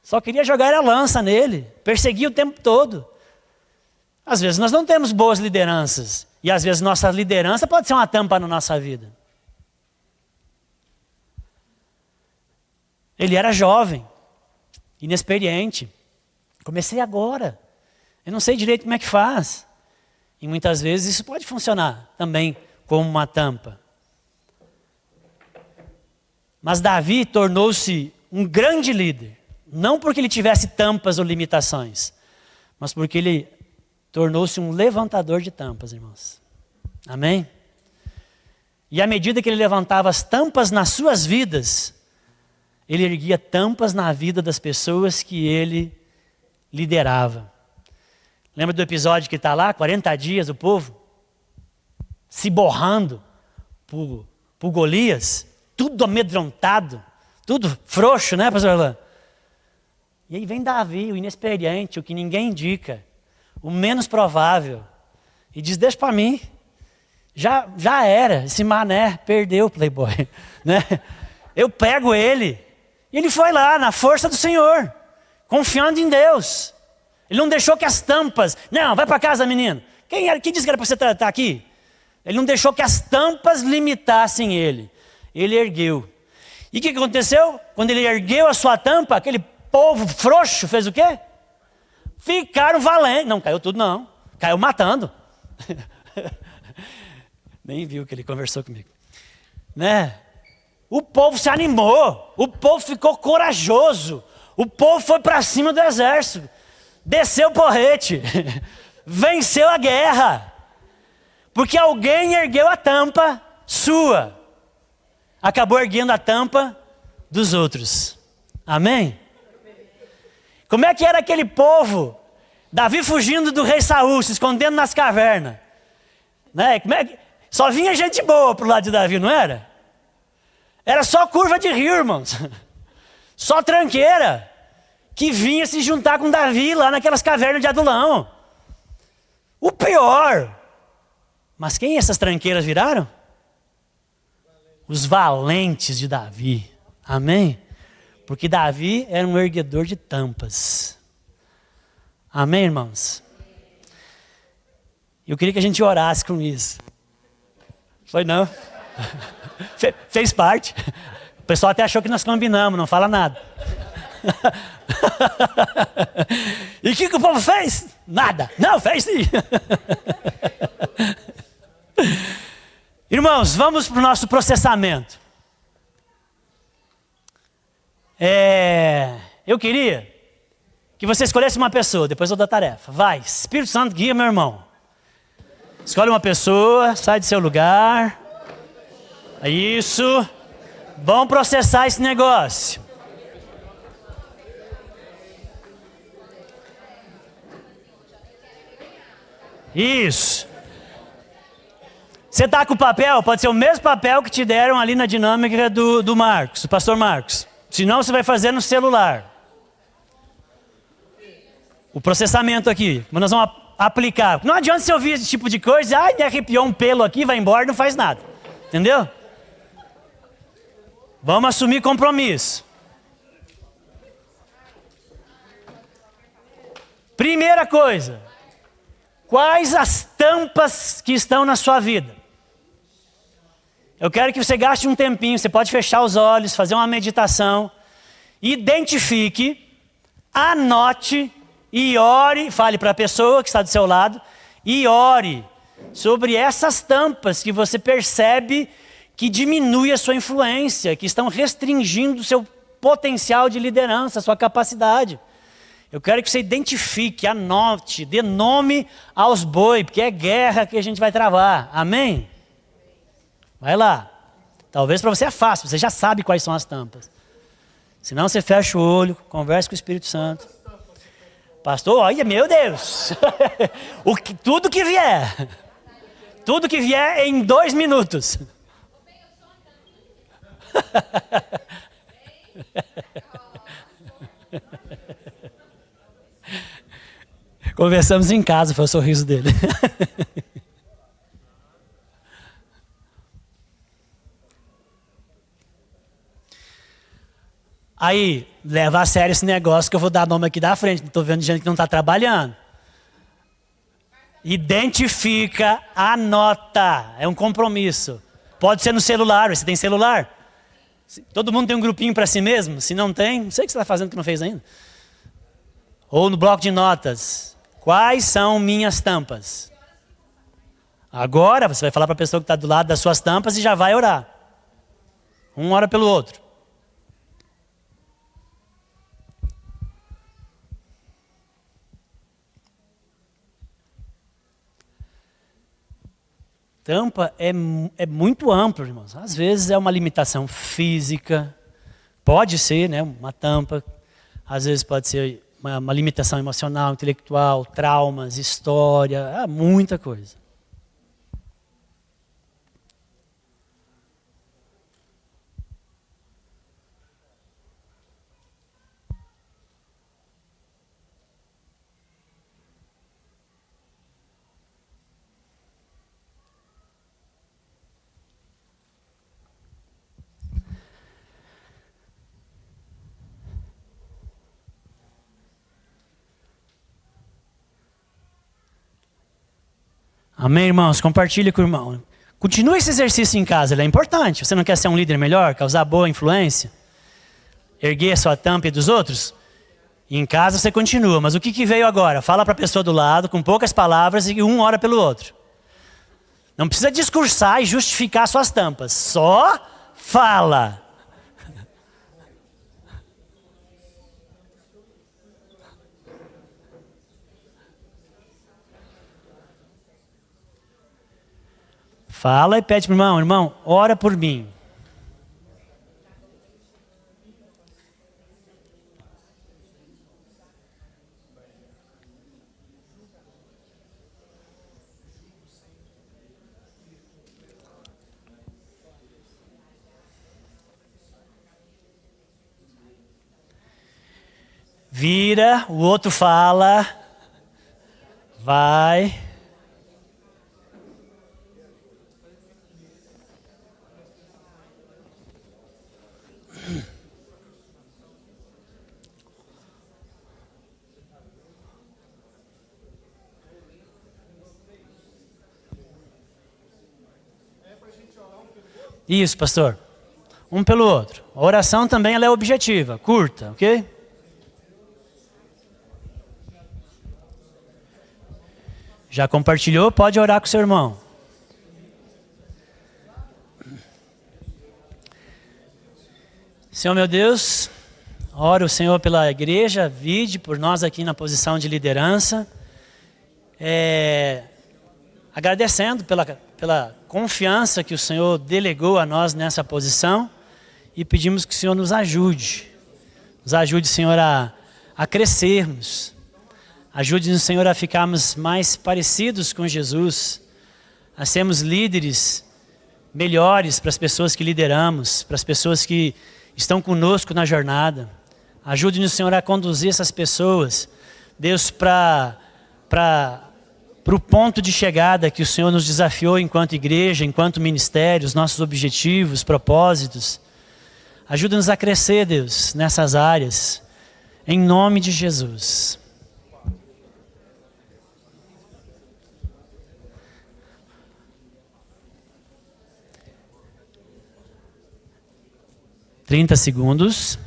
Só queria jogar a lança nele, perseguia o tempo todo. Às vezes nós não temos boas lideranças. E às vezes nossa liderança pode ser uma tampa na nossa vida. Ele era jovem, inexperiente. Comecei agora. Eu não sei direito como é que faz. E muitas vezes isso pode funcionar também como uma tampa. Mas Davi tornou-se um grande líder. Não porque ele tivesse tampas ou limitações, mas porque ele tornou-se um levantador de tampas, irmãos. Amém? E à medida que ele levantava as tampas nas suas vidas, ele erguia tampas na vida das pessoas que ele liderava. Lembra do episódio que está lá? 40 dias o povo se borrando por Golias, tudo amedrontado, tudo frouxo, né, pastor Orlando? E aí vem Davi, o inexperiente, o que ninguém indica, o menos provável, e diz, deixa para mim, já era, esse mané perdeu o playboy, né? Eu pego ele, e ele foi lá na força do Senhor, confiando em Deus. Ele não deixou que as tampas, não, vai para casa menino, quem disse que era para você estar aqui? Ele não deixou que as tampas limitassem ele, ele ergueu. E o que aconteceu? Quando ele ergueu a sua tampa, aquele povo frouxo fez o quê? Ficaram valentes. Não caiu tudo não. Caiu matando. Nem viu que ele conversou comigo. Né? O povo se animou. O povo ficou corajoso. O povo foi para cima do exército. Desceu o porrete. Venceu a guerra. Porque alguém ergueu a tampa sua. Acabou erguendo a tampa dos outros. Amém? Como é que era aquele povo? Davi fugindo do rei Saul, se escondendo nas cavernas. Né? Só vinha gente boa pro lado de Davi, não era? Era só curva de rio, irmãos. Só tranqueira. Que vinha se juntar com Davi lá naquelas cavernas de Adulão. O pior. Mas quem essas tranqueiras viraram? Os valentes de Davi. Amém? Porque Davi era um erguedor de tampas. Amém, irmãos? Eu queria que a gente orasse com isso. Foi não? Fez parte. O pessoal até achou que nós combinamos, não fala nada. E o que o povo fez? Nada. Não, fez sim. Irmãos, vamos para o nosso processamento. Eu queria que você escolhesse uma pessoa, depois eu dou a tarefa. Vai, Espírito Santo guia meu irmão. Escolhe uma pessoa, sai do seu lugar. Isso. Vamos processar esse negócio. Isso. Você está com o papel? Pode ser o mesmo papel que te deram ali na dinâmica do Marcos, do pastor Marcos. Senão você vai fazer no celular. O processamento aqui, mas nós vamos aplicar. Não adianta você ouvir esse tipo de coisa, me arrepiou um pelo aqui, vai embora, não faz nada. Entendeu? Vamos assumir compromisso. Primeira coisa, quais as tampas que estão na sua vida? Eu quero que você gaste um tempinho, você pode fechar os olhos, fazer uma meditação, identifique, anote e ore, fale para a pessoa que está do seu lado, e ore sobre essas tampas que você percebe que diminui a sua influência, que estão restringindo o seu potencial de liderança, a sua capacidade. Eu quero que você identifique, anote, dê nome aos boi, porque é guerra que a gente vai travar. Amém? Vai lá. Talvez para você é fácil, você já sabe quais são as tampas. Senão você fecha o olho, conversa com o Espírito Santo. Pastor, olha, meu Deus. Tudo que vier. Tudo que vier em 2 minutos. Conversamos em casa, foi o sorriso dele. Aí, leva a sério esse negócio que eu vou dar nome aqui da frente. Estou vendo gente que não está trabalhando. Identifica, anota. É um compromisso. Pode ser no celular. Você tem celular? Todo mundo tem um grupinho para si mesmo? Se não tem, não sei o que você está fazendo que não fez ainda. Ou no bloco de notas. Quais são minhas tampas? Agora você vai falar para a pessoa que está do lado das suas tampas e já vai orar. Um ora pelo outro. Tampa é muito amplo, irmãos. Às vezes é uma limitação física, pode ser, né, uma tampa. Às vezes pode ser uma limitação emocional, intelectual, traumas, história, muita coisa. Amém, irmãos? Compartilhe com o irmão. Continue esse exercício em casa, ele é importante. Você não quer ser um líder melhor, causar boa influência? Erguer a sua tampa e dos outros? Em casa você continua, mas o que veio agora? Fala para a pessoa do lado, com poucas palavras, e um ora pelo outro. Não precisa discursar e justificar suas tampas, só fala. Fala e pede para o irmão, irmão, ora por mim. Vira, o outro fala, vai. Isso, pastor. Um pelo outro. A oração também ela é objetiva, curta, ok? Já compartilhou? Pode orar com seu irmão. Senhor meu Deus, oro, Senhor, pela igreja, vide por nós aqui na posição de liderança. Agradecendo pela confiança que o Senhor delegou a nós nessa posição e pedimos que o Senhor nos ajude. Nos ajude, Senhor, a crescermos. Ajude-nos, Senhor, a ficarmos mais parecidos com Jesus, a sermos líderes melhores para as pessoas que lideramos, para as pessoas que estão conosco na jornada. Ajude-nos, Senhor, a conduzir essas pessoas, Deus, para o ponto de chegada que o Senhor nos desafiou enquanto igreja, enquanto ministério, os nossos objetivos, propósitos. Ajuda-nos a crescer, Deus, nessas áreas, em nome de Jesus. Trinta segundos.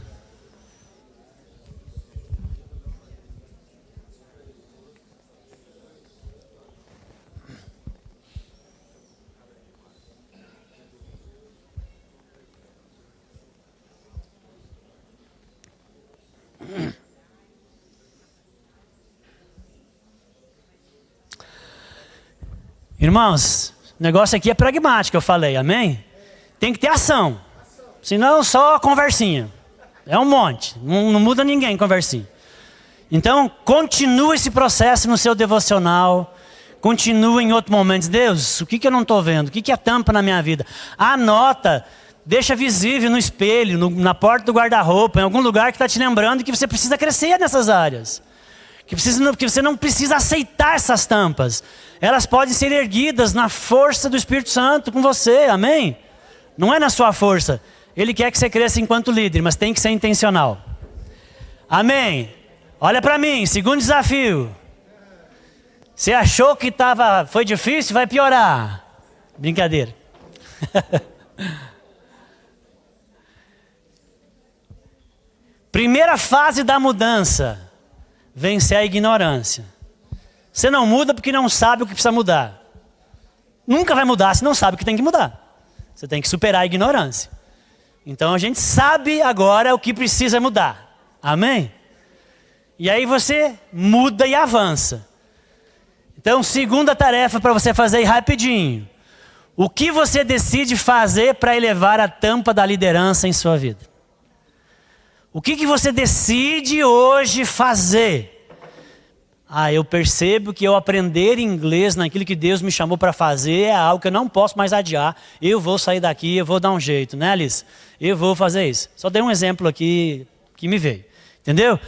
Irmãos, o negócio aqui é pragmático, eu falei, amém? Tem que ter ação. Senão só conversinha. É um monte. Não muda ninguém conversinha. Então, continua esse processo no seu devocional. Continua em outro momento. Deus, o que eu não estou vendo? O que é tampa na minha vida? Anota. Deixa visível no espelho, na porta do guarda-roupa, em algum lugar que está te lembrando que você precisa crescer nessas áreas. Que você não precisa aceitar essas tampas. Elas podem ser erguidas na força do Espírito Santo com você, amém? Não é na sua força. Ele quer que você cresça enquanto líder, mas tem que ser intencional. Amém? Olha para mim, segundo desafio. Você achou que foi difícil, vai piorar. Brincadeira. Primeira fase da mudança. Vencer a ignorância. Você não muda porque não sabe o que precisa mudar. Nunca vai mudar se não sabe o que tem que mudar. Você tem que superar a ignorância. Então a gente sabe agora o que precisa mudar. Amém? E aí você muda e avança. Então, segunda tarefa para você fazer aí rapidinho. O que você decide fazer para elevar a tampa da liderança em sua vida? O que você decide hoje fazer? Eu percebo que eu aprender inglês naquilo que Deus me chamou para fazer é algo que eu não posso mais adiar. Eu vou sair daqui, eu vou dar um jeito, né, Alice? Eu vou fazer isso. Só dei um exemplo aqui que me veio. Entendeu?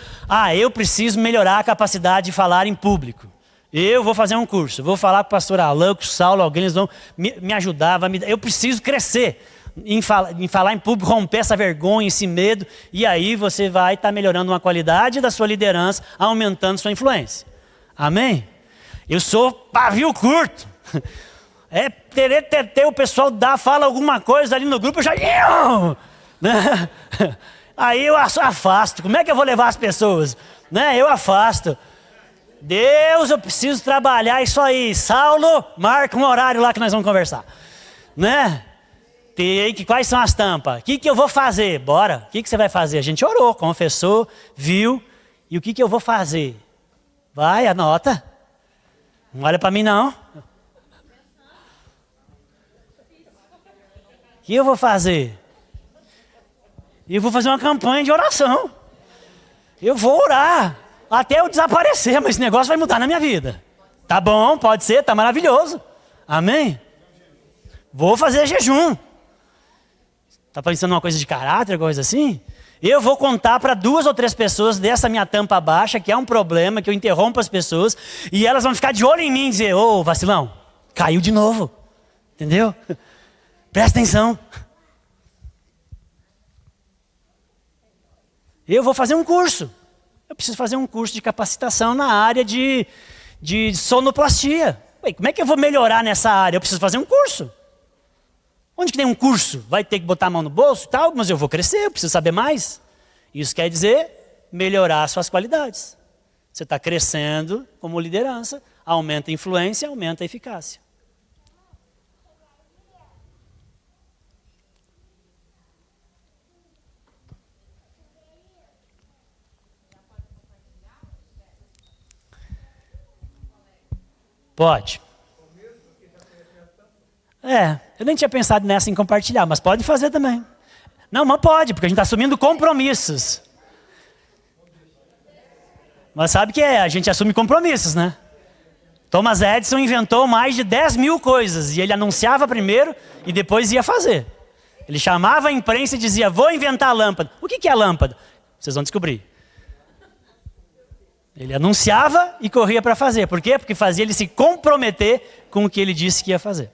Eu preciso melhorar a capacidade de falar em público. Eu vou fazer um curso. Vou falar com o pastor Alain, com o Saulo, alguém, eles vão me ajudar. Eu preciso crescer em falar em público, romper essa vergonha, esse medo. E aí você vai estar melhorando uma qualidade da sua liderança, aumentando sua influência. Amém? Eu sou pavio curto. O pessoal fala alguma coisa ali no grupo, eu já... Né? Aí eu afasto. Como é que eu vou levar as pessoas? Né? Eu afasto. Deus, eu preciso trabalhar isso aí. Saulo, marca um horário lá que nós vamos conversar. Né? Quais são as tampas? O que eu vou fazer? Bora. O que você vai fazer? A gente orou, confessou, viu. E o que eu vou fazer? Vai, anota. Não olha para mim não. O que eu vou fazer? Eu vou fazer uma campanha de oração. Eu vou orar até eu desaparecer, mas esse negócio vai mudar na minha vida. Tá bom, pode ser, tá maravilhoso. Amém? Vou fazer jejum. Tá pensando numa coisa de caráter, coisa assim? Eu vou contar para 2 ou 3 pessoas dessa minha tampa baixa, que é um problema, que eu interrompo as pessoas, e elas vão ficar de olho em mim e dizer, ô vacilão, caiu de novo. Entendeu? Presta atenção. Eu vou fazer um curso. Eu preciso fazer um curso de capacitação na área de sonoplastia. Como é que eu vou melhorar nessa área? Eu preciso fazer um curso. Onde que tem um curso? Vai ter que botar a mão no bolso e tal, mas eu vou crescer, eu preciso saber mais. Isso quer dizer melhorar as suas qualidades. Você está crescendo como liderança, aumenta a influência, aumenta a eficácia. Pode. Eu nem tinha pensado nessa em compartilhar, mas pode fazer também. Não, mas pode, porque a gente está assumindo compromissos. Mas sabe que a gente assume compromissos, né? Thomas Edison inventou mais de 10 mil coisas, e ele anunciava primeiro e depois ia fazer. Ele chamava a imprensa e dizia, vou inventar a lâmpada. O que é a lâmpada? Vocês vão descobrir. Ele anunciava e corria para fazer. Por quê? Porque fazia ele se comprometer com o que ele disse que ia fazer.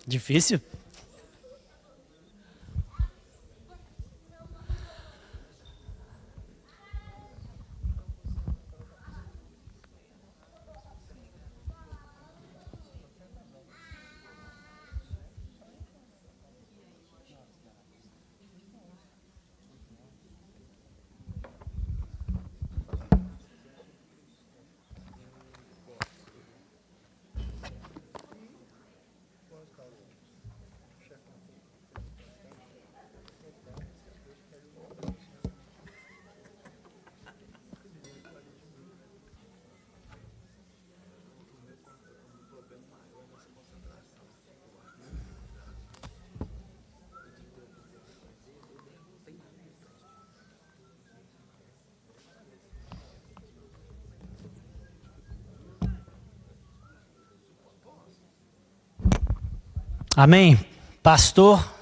Difícil? Amém? Pastor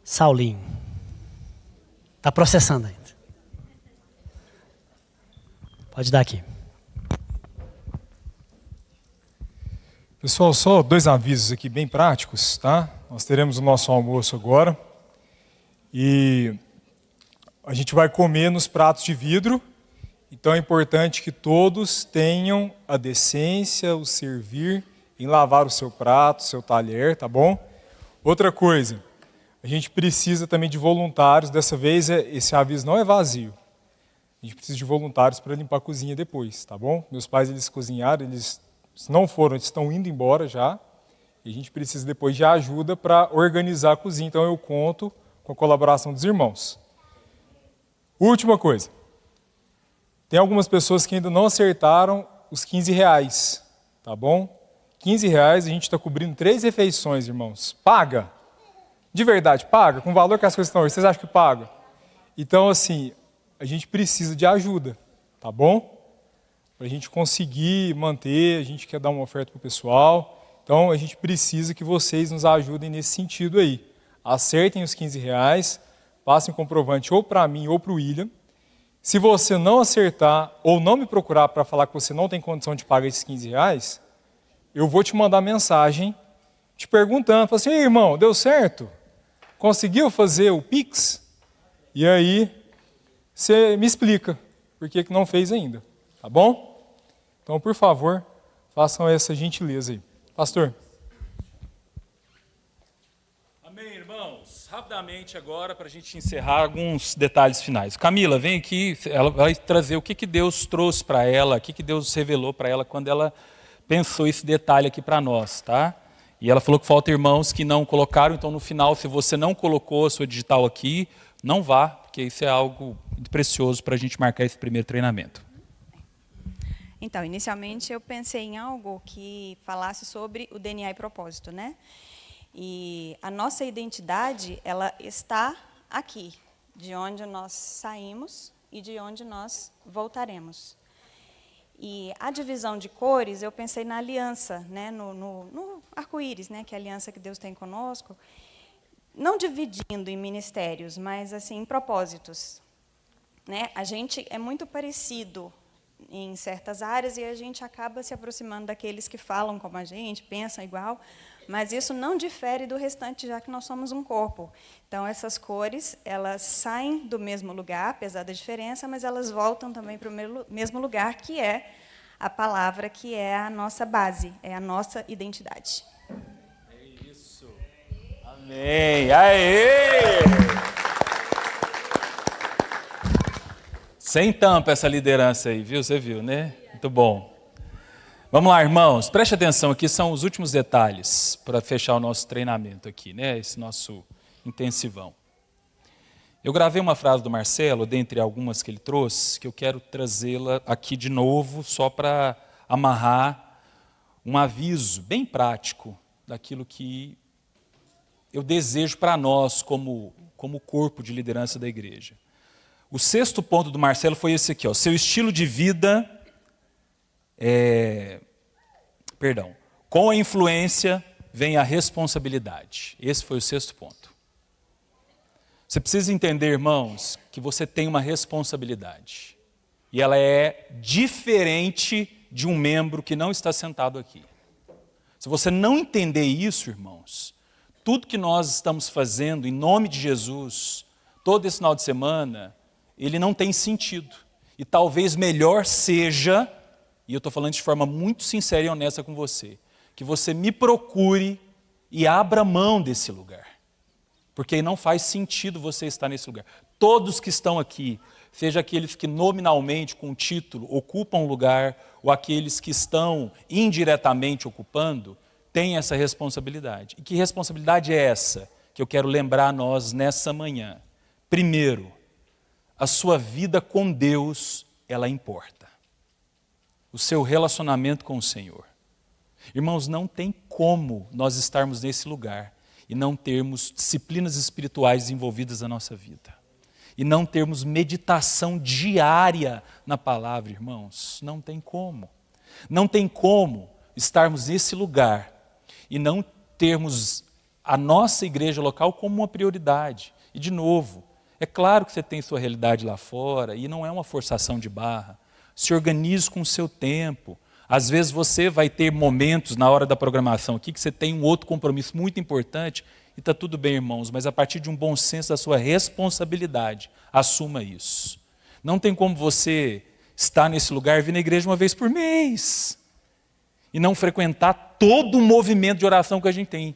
Saulinho. Está processando ainda. Pode dar aqui. Pessoal, só 2 avisos aqui bem práticos, tá? Nós teremos o nosso almoço agora e a gente vai comer nos pratos de vidro, então é importante que todos tenham a decência, o servir, em lavar o seu prato, o seu talher, tá bom? Outra coisa, a gente precisa também de voluntários, dessa vez esse aviso não é vazio, a gente precisa de voluntários para limpar a cozinha depois, tá bom? Meus pais, eles cozinharam, se não foram, eles estão indo embora já. E a gente precisa depois de ajuda para organizar a cozinha. Então eu conto com a colaboração dos irmãos. Última coisa. Tem algumas pessoas que ainda não acertaram os R$15. Tá bom? R$15, a gente está cobrindo 3 refeições, irmãos. Paga. De verdade, paga. Com o valor que as coisas estão hoje, vocês acham que paga? Então, assim, a gente precisa de ajuda. Tá bom? Para a gente conseguir manter, a gente quer dar uma oferta para o pessoal, então a gente precisa que vocês nos ajudem nesse sentido aí. Acertem os R$15, passem o comprovante ou para mim ou para o William. Se você não acertar ou não me procurar para falar que você não tem condição de pagar esses R$15, eu vou te mandar mensagem te perguntando, assim, irmão, deu certo? Conseguiu fazer o Pix? E aí você me explica por que não fez ainda, tá bom? Então, por favor, façam essa gentileza aí. Pastor. Amém, irmãos. Rapidamente agora, para a gente encerrar, alguns detalhes finais. Camila, vem aqui, ela vai trazer o que Deus trouxe para ela, o que Deus revelou para ela quando ela pensou esse detalhe aqui para nós, tá? E ela falou que falta irmãos que não colocaram, então no final, se você não colocou a sua digital aqui, não vá, porque isso é algo muito precioso para a gente marcar esse primeiro treinamento. Então, inicialmente eu pensei em algo que falasse sobre o DNA e propósito, né? E a nossa identidade, ela está aqui, de onde nós saímos e de onde nós voltaremos. E a divisão de cores, eu pensei na aliança, né? no arco-íris, né? Que é a aliança que Deus tem conosco, não dividindo em ministérios, mas assim, em propósitos. Né? A gente é muito parecido em certas áreas e a gente acaba se aproximando daqueles que falam como a gente, pensam igual, mas isso não difere do restante, já que nós somos um corpo. Então, essas cores, elas saem do mesmo lugar, apesar da diferença, mas elas voltam também para o mesmo lugar, que é a palavra, que é a nossa base, é a nossa identidade. É isso. Amém. Aê! Sem tampa essa liderança aí, viu? Você viu, né? Muito bom. Vamos lá, irmãos. Preste atenção aqui, são os últimos detalhes para fechar o nosso treinamento aqui, né? Esse nosso intensivão. Eu gravei uma frase do Marcelo, dentre algumas que ele trouxe, que eu quero trazê-la aqui de novo, só para amarrar um aviso bem prático daquilo que eu desejo para nós como corpo de liderança da igreja. O 6º ponto do Marcelo foi esse aqui, ó. Seu estilo de vida, com a influência vem a responsabilidade. Esse foi o 6º ponto. Você precisa entender, irmãos, que você tem uma responsabilidade. E ela é diferente de um membro que não está sentado aqui. Se você não entender isso, irmãos, tudo que nós estamos fazendo em nome de Jesus, todo esse final de semana, ele não tem sentido. E talvez melhor seja, e eu estou falando de forma muito sincera e honesta com você, que você me procure e abra mão desse lugar. Porque não faz sentido você estar nesse lugar. Todos que estão aqui, seja aqueles que nominalmente, com título, ocupam um lugar, ou aqueles que estão indiretamente ocupando, têm essa responsabilidade. E que responsabilidade é essa que eu quero lembrar a nós nessa manhã? Primeiro, a sua vida com Deus, ela importa. O seu relacionamento com o Senhor. Irmãos, não tem como nós estarmos nesse lugar e não termos disciplinas espirituais desenvolvidas na nossa vida. E não termos meditação diária na palavra, irmãos. Não tem como. Não tem como estarmos nesse lugar e não termos a nossa igreja local como uma prioridade. E, de novo, é claro que você tem sua realidade lá fora e não é uma forçação de barra. Se organize com o seu tempo. Às vezes você vai ter momentos na hora da programação aqui que você tem um outro compromisso muito importante e está tudo bem, irmãos, mas a partir de um bom senso da sua responsabilidade, assuma isso. Não tem como você estar nesse lugar e vir na igreja uma vez por mês e não frequentar todo o movimento de oração que a gente tem.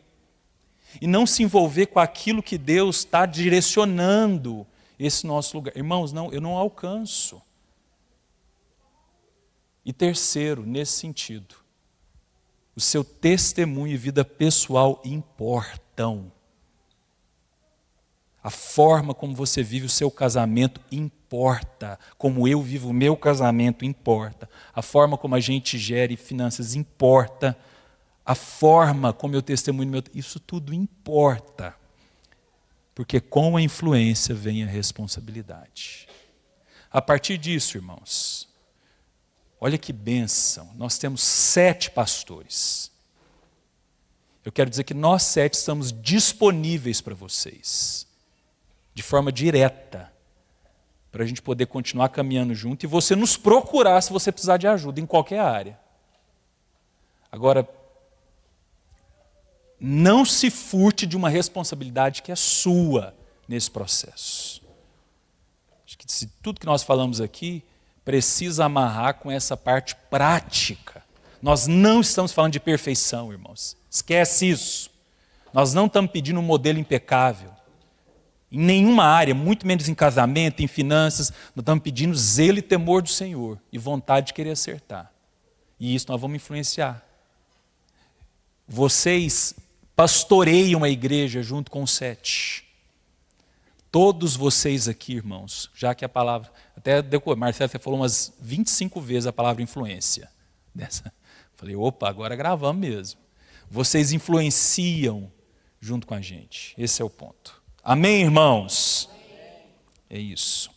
E não se envolver com aquilo que Deus está direcionando esse nosso lugar. Irmãos, não, eu não alcanço. E terceiro, nesse sentido, o seu testemunho e vida pessoal importam. A forma como você vive o seu casamento importa. Como eu vivo o meu casamento importa. A forma como a gente gere finanças importa. A forma como eu testemunho, isso tudo importa. Porque com a influência vem a responsabilidade. A partir disso, irmãos, olha que bênção, nós temos 7 pastores. Eu quero dizer que nós 7 estamos disponíveis para vocês, de forma direta, para a gente poder continuar caminhando junto e você nos procurar se você precisar de ajuda em qualquer área. Agora, não se furte de uma responsabilidade que é sua nesse processo. Acho que se tudo que nós falamos aqui precisa amarrar com essa parte prática. Nós não estamos falando de perfeição, irmãos. Esquece isso. Nós não estamos pedindo um modelo impecável. Em nenhuma área, muito menos em casamento, em finanças, nós estamos pedindo zelo e temor do Senhor e vontade de querer acertar. E isso nós vamos influenciar. Vocês pastoreiam a igreja junto com os 7. Todos vocês aqui, irmãos, já que a palavra... Até, Marcelo, você falou umas 25 vezes a palavra influência. Falei, opa, agora gravamos mesmo. Vocês influenciam junto com a gente. Esse é o ponto. Amém, irmãos? É isso.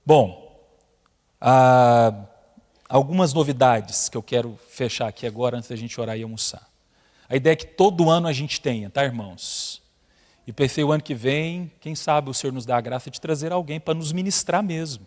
Bom, algumas novidades que eu quero fechar aqui agora, antes da gente orar e almoçar. A ideia é que todo ano a gente tenha, tá, irmãos? E pensei, o ano que vem, quem sabe o Senhor nos dá a graça de trazer alguém para nos ministrar mesmo.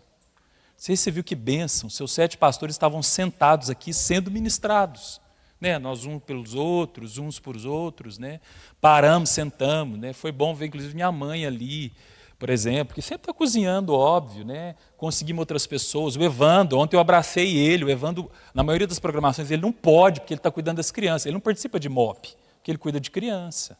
Você viu que bênção, seus 7 pastores estavam sentados aqui sendo ministrados. Né? Nós uns pelos outros, uns por os outros. Né? Paramos, sentamos. Né? Foi bom ver, inclusive, minha mãe ali, por exemplo, que sempre está cozinhando, óbvio. Né? Conseguimos outras pessoas. O Evandro, ontem eu abracei ele. O Evandro, na maioria das programações, ele não pode, porque ele está cuidando das crianças. Ele não participa de MOP, porque ele cuida de criança.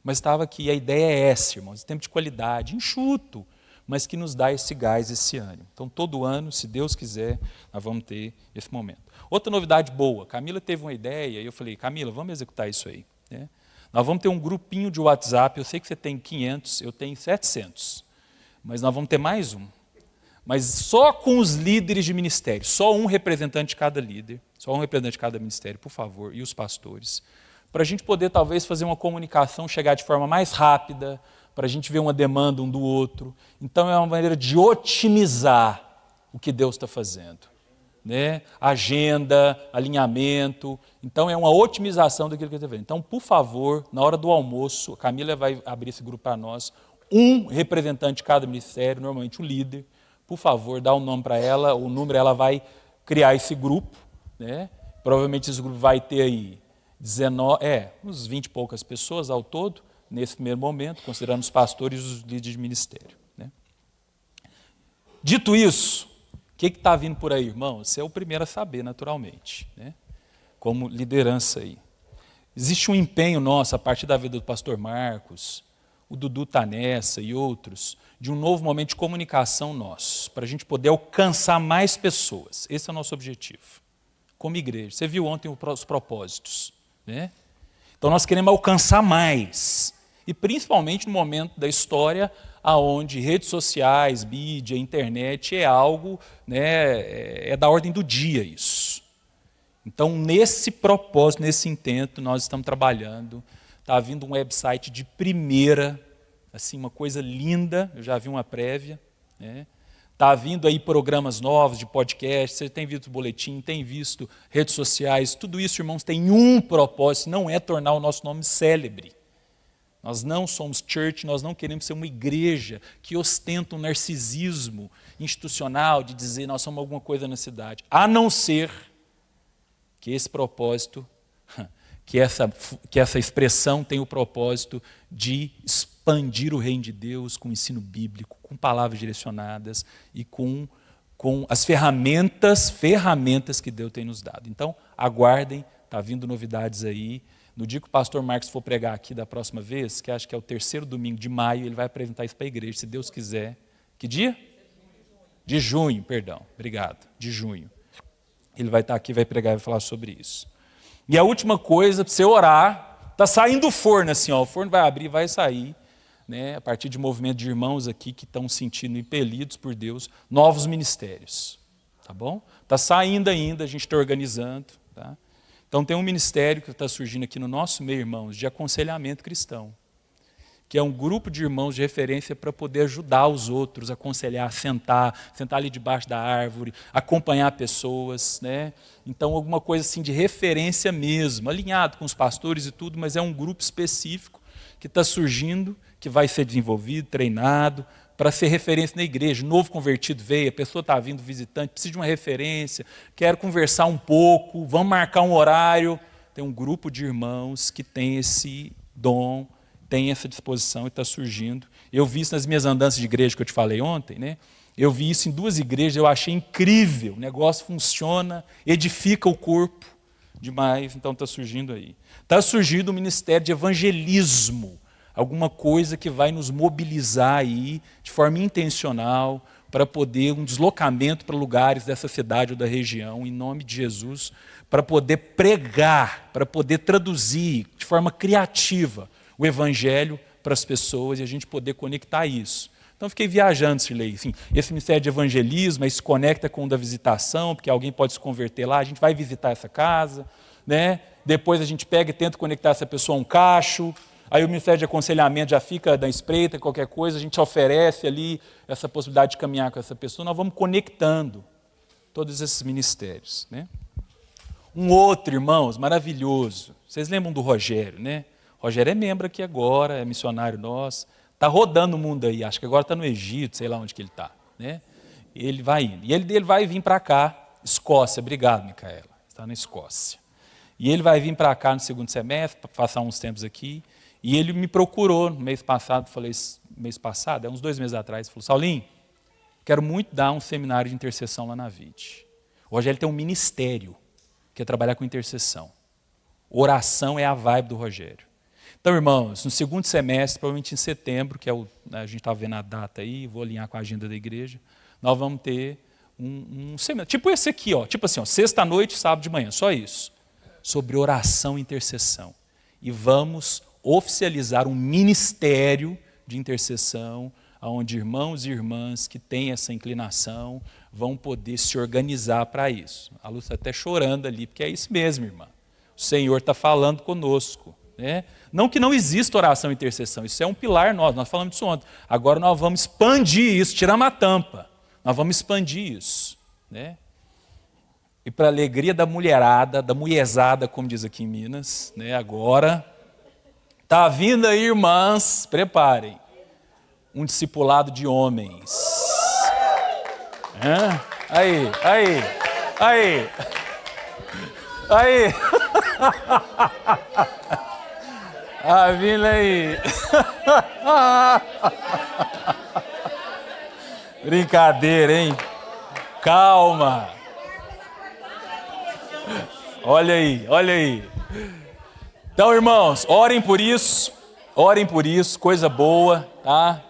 Mas estava aqui, a ideia é essa, irmãos, tempo de qualidade, enxuto, mas que nos dá esse gás, esse ânimo. Então, todo ano, se Deus quiser, nós vamos ter esse momento. Outra novidade boa, Camila teve uma ideia, e eu falei, Camila, vamos executar isso aí. Né? Nós vamos ter um grupinho de WhatsApp, eu sei que você tem 500, eu tenho 700, mas nós vamos ter mais um. Mas só com os líderes de ministério, só um representante de cada líder, só um representante de cada ministério, por favor, e os pastores, para a gente poder talvez fazer uma comunicação, chegar de forma mais rápida, para a gente ver uma demanda um do outro. Então é uma maneira de otimizar o que Deus está fazendo. Né? Agenda, alinhamento, então é uma otimização daquilo que Ele está fazendo. Então, por favor, na hora do almoço, a Camila vai abrir esse grupo para nós, um representante de cada ministério, normalmente um líder, por favor, dá um nome para ela, o número, ela vai criar esse grupo. Né? Provavelmente esse grupo vai ter aí uns 20 e poucas pessoas ao todo, nesse primeiro momento, considerando os pastores e os líderes de ministério. Né? Dito isso, o que está vindo por aí, irmão? Você é o primeiro a saber, naturalmente, né? Como liderança aí. Existe um empenho nosso, a partir da vida do pastor Marcos, o Dudu está nessa e outros, de um novo momento de comunicação nosso, para a gente poder alcançar mais pessoas. Esse é o nosso objetivo, como igreja. Você viu ontem os propósitos. Né? Então nós queremos alcançar mais, e principalmente no momento da história onde redes sociais, mídia, internet é algo, né, é da ordem do dia isso. Então nesse propósito, nesse intento, nós estamos trabalhando, está vindo um website de primeira, assim, uma coisa linda, eu já vi uma prévia, né? Está vindo aí programas novos de podcast, você tem visto boletim, tem visto redes sociais, tudo isso, irmãos, tem um propósito, não é tornar o nosso nome célebre. Nós não somos church, nós não queremos ser uma igreja que ostenta um narcisismo institucional de dizer nós somos alguma coisa na cidade, a não ser que esse propósito, que essa expressão tem o propósito de expandir o reino de Deus com o ensino bíblico, com palavras direcionadas e com as ferramentas que Deus tem nos dado. Então, aguardem, está vindo novidades aí. No dia que o pastor Marcos for pregar aqui da próxima vez, que acho que é o 3º domingo de maio, ele vai apresentar isso para a igreja, se Deus quiser. Que dia? De junho, perdão. Obrigado. De junho. Ele vai estar aqui, vai pregar e vai falar sobre isso. E a última coisa, para você orar, está saindo do forno assim, ó, o forno vai abrir, vai sair, né, a partir de movimento de irmãos aqui que estão sentindo impelidos por Deus, novos ministérios, tá bom? Está saindo ainda, a gente está organizando, tá? Então tem um ministério que está surgindo aqui no nosso meio, irmãos, de aconselhamento cristão, que é um grupo de irmãos de referência para poder ajudar os outros, aconselhar, sentar ali debaixo da árvore, acompanhar pessoas, né? Então alguma coisa assim de referência mesmo, alinhado com os pastores e tudo, mas é um grupo específico que está surgindo, que vai ser desenvolvido, treinado, para ser referência na igreja. Novo convertido veio, a pessoa está vindo visitante, precisa de uma referência, quero conversar um pouco, vamos marcar um horário. Tem um grupo de irmãos que tem esse dom, tem essa disposição e está surgindo. Eu vi isso nas minhas andanças de igreja que eu te falei ontem, né? Eu vi isso em 2 igrejas, eu achei incrível, o negócio funciona, edifica o corpo demais, então está surgindo aí. Está surgindo o ministério de evangelismo, alguma coisa que vai nos mobilizar aí de forma intencional para poder um deslocamento para lugares dessa cidade ou da região, em nome de Jesus, para poder pregar, para poder traduzir de forma criativa o evangelho para as pessoas e a gente poder conectar isso. Então, fiquei viajando, Sirlei. Assim, esse ministério de evangelismo aí se conecta com o da visitação, porque alguém pode se converter lá, a gente vai visitar essa casa, né? Depois a gente pega e tenta conectar essa pessoa a um cacho, aí o ministério de aconselhamento já fica da espreita, qualquer coisa, a gente oferece ali essa possibilidade de caminhar com essa pessoa, nós vamos conectando todos esses ministérios, né? Um outro, irmãos, maravilhoso, vocês lembram do Rogério, né? Rogério é membro aqui agora, é missionário nosso, está rodando o mundo aí, acho que agora está no Egito, sei lá onde que ele está, né? Ele vai indo. E ele vai vir para cá, Escócia, obrigado, Micaela, está na Escócia. E ele vai vir para cá no 2º semestre, para passar uns tempos aqui, e ele me procurou no mês passado, uns 2 meses atrás, falou, Saulinho, quero muito dar um seminário de intercessão lá na VID. O Rogério tem um ministério, que é trabalhar com intercessão. Oração é a vibe do Rogério. Então, irmãos, no 2º semestre, provavelmente em setembro, que é a gente está vendo a data aí, vou alinhar com a agenda da igreja, nós vamos ter um seminário, tipo esse aqui, ó, tipo assim, ó, sexta-noite, sábado de manhã, só isso, sobre oração e intercessão. E vamos oficializar um ministério de intercessão, onde irmãos e irmãs que têm essa inclinação vão poder se organizar para isso. A Lúcia está até chorando ali, porque é isso mesmo, irmã. O Senhor está falando conosco. Né? Não que não exista oração e intercessão, isso é um pilar nosso, nós falamos disso ontem. Agora nós vamos expandir isso, tiramos a tampa, nós vamos expandir isso. Né? E para a alegria da mulherada, da mulherzada, como diz aqui em Minas, né? Agora, está vindo aí, irmãs, preparem, um discipulado de homens. Aí. Vindo aí. Brincadeira, hein? Calma. Olha aí. Então, irmãos, orem por isso, coisa boa, tá?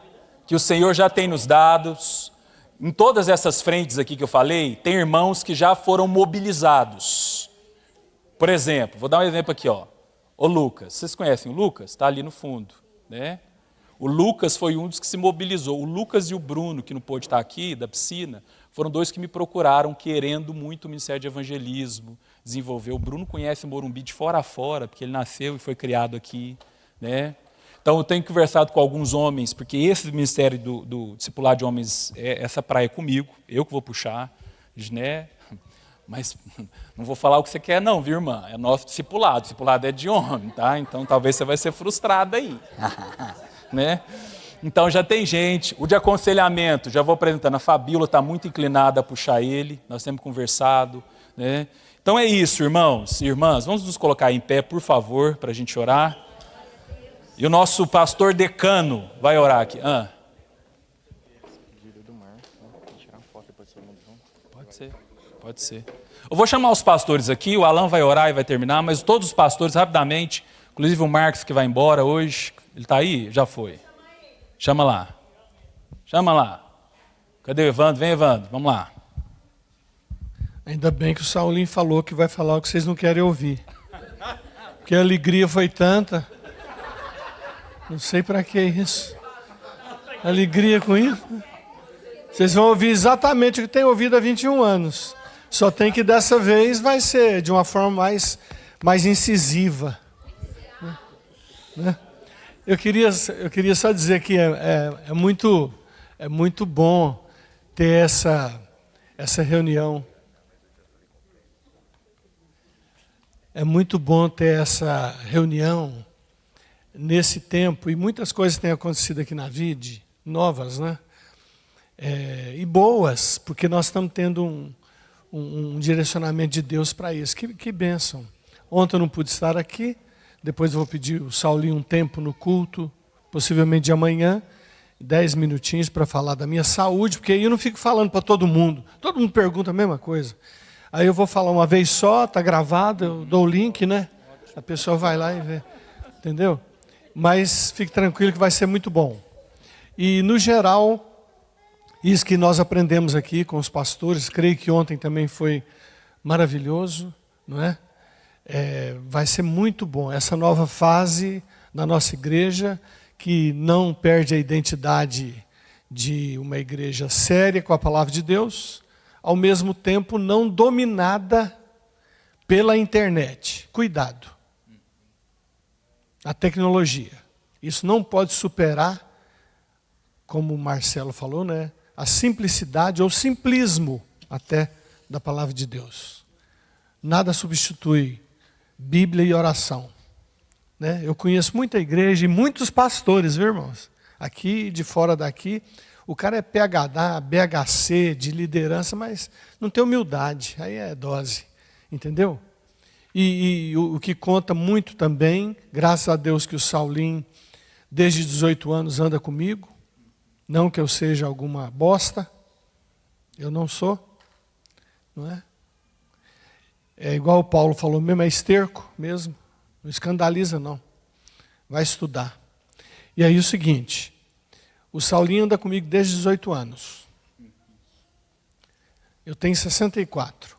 Que o Senhor já tem nos dados. Em todas essas frentes aqui que eu falei, tem irmãos que já foram mobilizados. Por exemplo, vou dar um exemplo aqui, ó. O Lucas, vocês conhecem o Lucas? Está ali no fundo, né? O Lucas foi um dos que se mobilizou. O Lucas e o Bruno, que não pôde estar aqui, da piscina, foram 2 que me procuraram querendo muito o Ministério de Evangelismo desenvolver. O Bruno conhece o Morumbi de fora a fora, porque ele nasceu e foi criado aqui, né? Então, eu tenho conversado com alguns homens, porque esse ministério do discipulado de homens, essa praia é comigo, eu que vou puxar, né? Mas não vou falar o que você quer não, viu, irmã? É nosso discipulado, discipulado é de homem, tá? Então, talvez você vai ser frustrado aí, né? Então, já tem gente, o de aconselhamento, já vou apresentando, a Fabíola está muito inclinada a puxar ele, nós temos conversado, né? Então, é isso, irmãos e irmãs, vamos nos colocar em pé, por favor, para a gente orar. E o nosso pastor decano vai orar aqui. Pode ser. Eu vou chamar os pastores aqui, o Alan vai orar e vai terminar, mas todos os pastores, rapidamente, inclusive o Marcos que vai embora hoje, ele está aí? Já foi. Chama lá. Cadê o Evandro? Vem, Evandro, vamos lá. Ainda bem que o Saulinho falou que vai falar o que vocês não querem ouvir. Porque a alegria foi tanta. Não sei para que isso. Alegria com isso. Vocês vão ouvir exatamente o que tem ouvido há 21 anos. Só tem que dessa vez vai ser de uma forma mais incisiva. Né? Eu queria só dizer que é muito bom ter essa reunião. É muito bom ter essa reunião nesse tempo, e muitas coisas têm acontecido aqui na VID, novas, né? E boas, porque nós estamos tendo um direcionamento de Deus para isso. Que bênção. Ontem eu não pude estar aqui, depois eu vou pedir o Saulinho um tempo no culto, possivelmente de amanhã, 10 minutinhos para falar da minha saúde, porque aí eu não fico falando para todo mundo pergunta a mesma coisa. Aí eu vou falar uma vez só, está gravado, eu dou o link, né? A pessoa vai lá e vê, entendeu? Mas fique tranquilo que vai ser muito bom. E, no geral, isso que nós aprendemos aqui com os pastores, creio que ontem também foi maravilhoso, não é? Vai ser muito bom. Essa nova fase da nossa igreja, que não perde a identidade de uma igreja séria com a palavra de Deus, ao mesmo tempo não dominada pela internet. Cuidado. A tecnologia. Isso não pode superar, como o Marcelo falou, né? A simplicidade ou simplismo até da palavra de Deus. Nada substitui Bíblia e oração. Né? Eu conheço muita igreja e muitos pastores, viu, irmãos? Aqui, de fora daqui, o cara é PhD, BHC, de liderança, mas não tem humildade, aí é dose, entendeu? E o que conta muito também, graças a Deus que o Saulinho, desde 18 anos, anda comigo, não que eu seja alguma bosta, eu não sou, não é? É igual o Paulo falou mesmo, é esterco mesmo, não escandaliza não, vai estudar. E aí o seguinte, o Saulinho anda comigo desde 18 anos, eu tenho 64,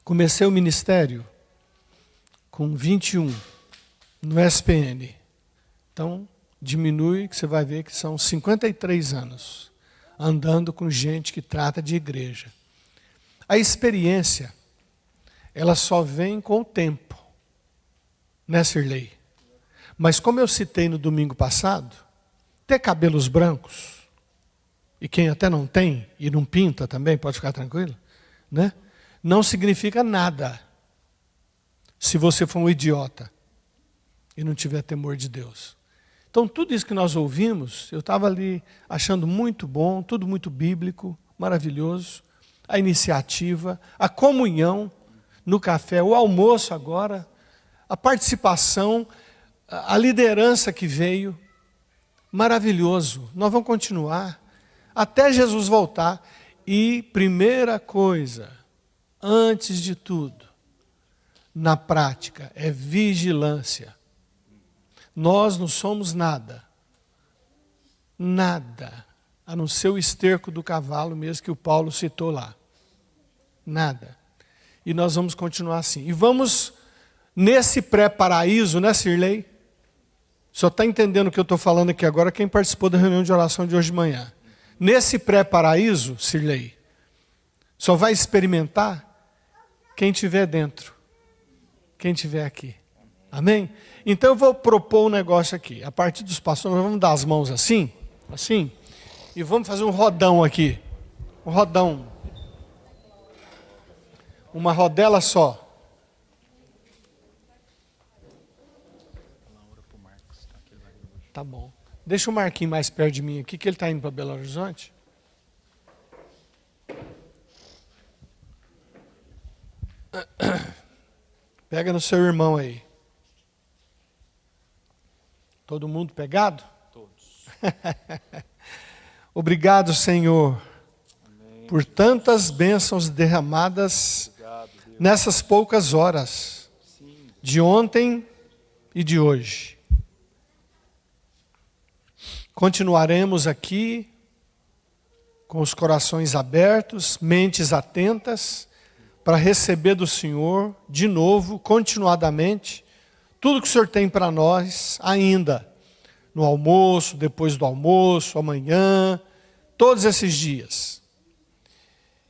comecei o ministério com 21, no SPN, então diminui que você vai ver que são 53 anos, andando com gente que trata de igreja. A experiência, ela só vem com o tempo, né, Sirlei? Mas como eu citei no domingo passado, ter cabelos brancos, e quem até não tem, e não pinta também, pode ficar tranquilo, né? Não significa nada, se você for um idiota, e não tiver temor de Deus. Então tudo isso que nós ouvimos, eu estava ali achando muito bom, tudo muito bíblico, maravilhoso, a iniciativa, a comunhão, no café, o almoço agora, a participação, a liderança que veio, maravilhoso. Nós vamos continuar até Jesus voltar. E primeira coisa, antes de tudo, na prática, é vigilância. Nós não somos nada, a não ser o esterco do cavalo mesmo que o Paulo citou lá. Nada. E nós vamos continuar assim. E vamos, nesse pré-paraíso, né, Sirlei? Só está entendendo o que eu estou falando aqui agora quem participou da reunião de oração de hoje de manhã. Nesse pré-paraíso, Sirlei, só vai experimentar quem estiver dentro, quem estiver aqui. Amém? Então eu vou propor um negócio aqui. A partir dos pastores, nós vamos dar as mãos assim, assim, e vamos fazer um rodão aqui. Um rodão. Uma rodela só. Tá bom. Deixa o Marquinhos mais perto de mim aqui, que ele está indo para Belo Horizonte. Pega no seu irmão aí. Todo mundo pegado? Todos. Obrigado, Senhor, por tantas bênçãos derramadas nessas poucas horas, de ontem e de hoje. Continuaremos aqui com os corações abertos, mentes atentas, para receber do Senhor, de novo, continuadamente, tudo que o Senhor tem para nós ainda, no almoço, depois do almoço, amanhã, todos esses dias.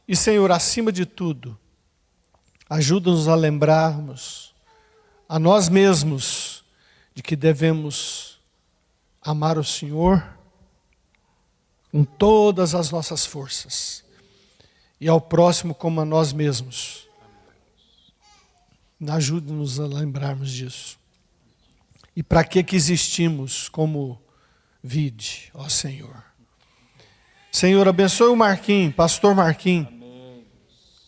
E, Senhor, acima de tudo, ajuda-nos a lembrarmos a nós mesmos de que devemos amar o Senhor com todas as nossas forças e ao próximo como a nós mesmos. Ajude-nos a lembrarmos disso. E para que existimos como vide, ó Senhor. Senhor, abençoe o Marquinhos, pastor Marquinhos.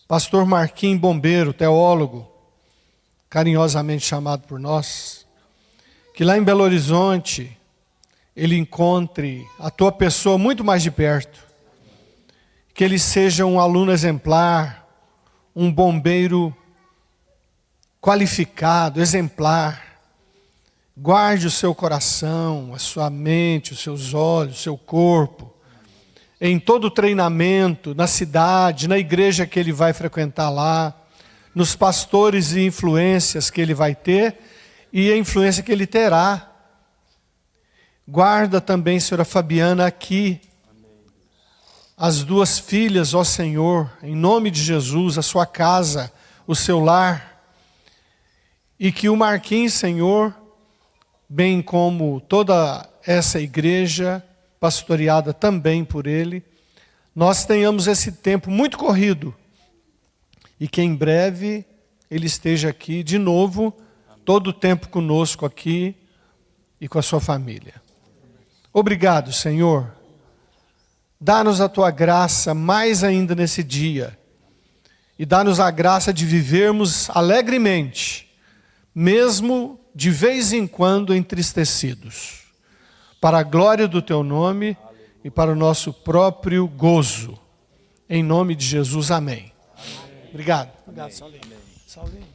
Pastor Marquinhos, bombeiro, teólogo, carinhosamente chamado por nós. Que lá em Belo Horizonte ele encontre a tua pessoa muito mais de perto. Que ele seja um aluno exemplar, um bombeiro qualificado, exemplar. Guarde o seu coração, a sua mente, os seus olhos, o seu corpo, em todo o treinamento, na cidade, na igreja que ele vai frequentar lá, nos pastores e influências que ele vai ter e a influência que ele terá. Guarda também, senhora Fabiana, aqui, as duas filhas, ó Senhor, em nome de Jesus, a sua casa, o seu lar, e que o Marquinhos, Senhor, bem como toda essa igreja, pastoreada também por ele, nós tenhamos esse tempo muito corrido, e que em breve ele esteja aqui de novo, todo o tempo conosco aqui, e com a sua família. Obrigado, Senhor. Dá-nos a tua graça mais ainda nesse dia, e dá-nos a graça de vivermos alegremente, mesmo de vez em quando entristecidos, para a glória do teu nome e para o nosso próprio gozo. Em nome de Jesus, amém. Obrigado. Obrigado, Saulinho.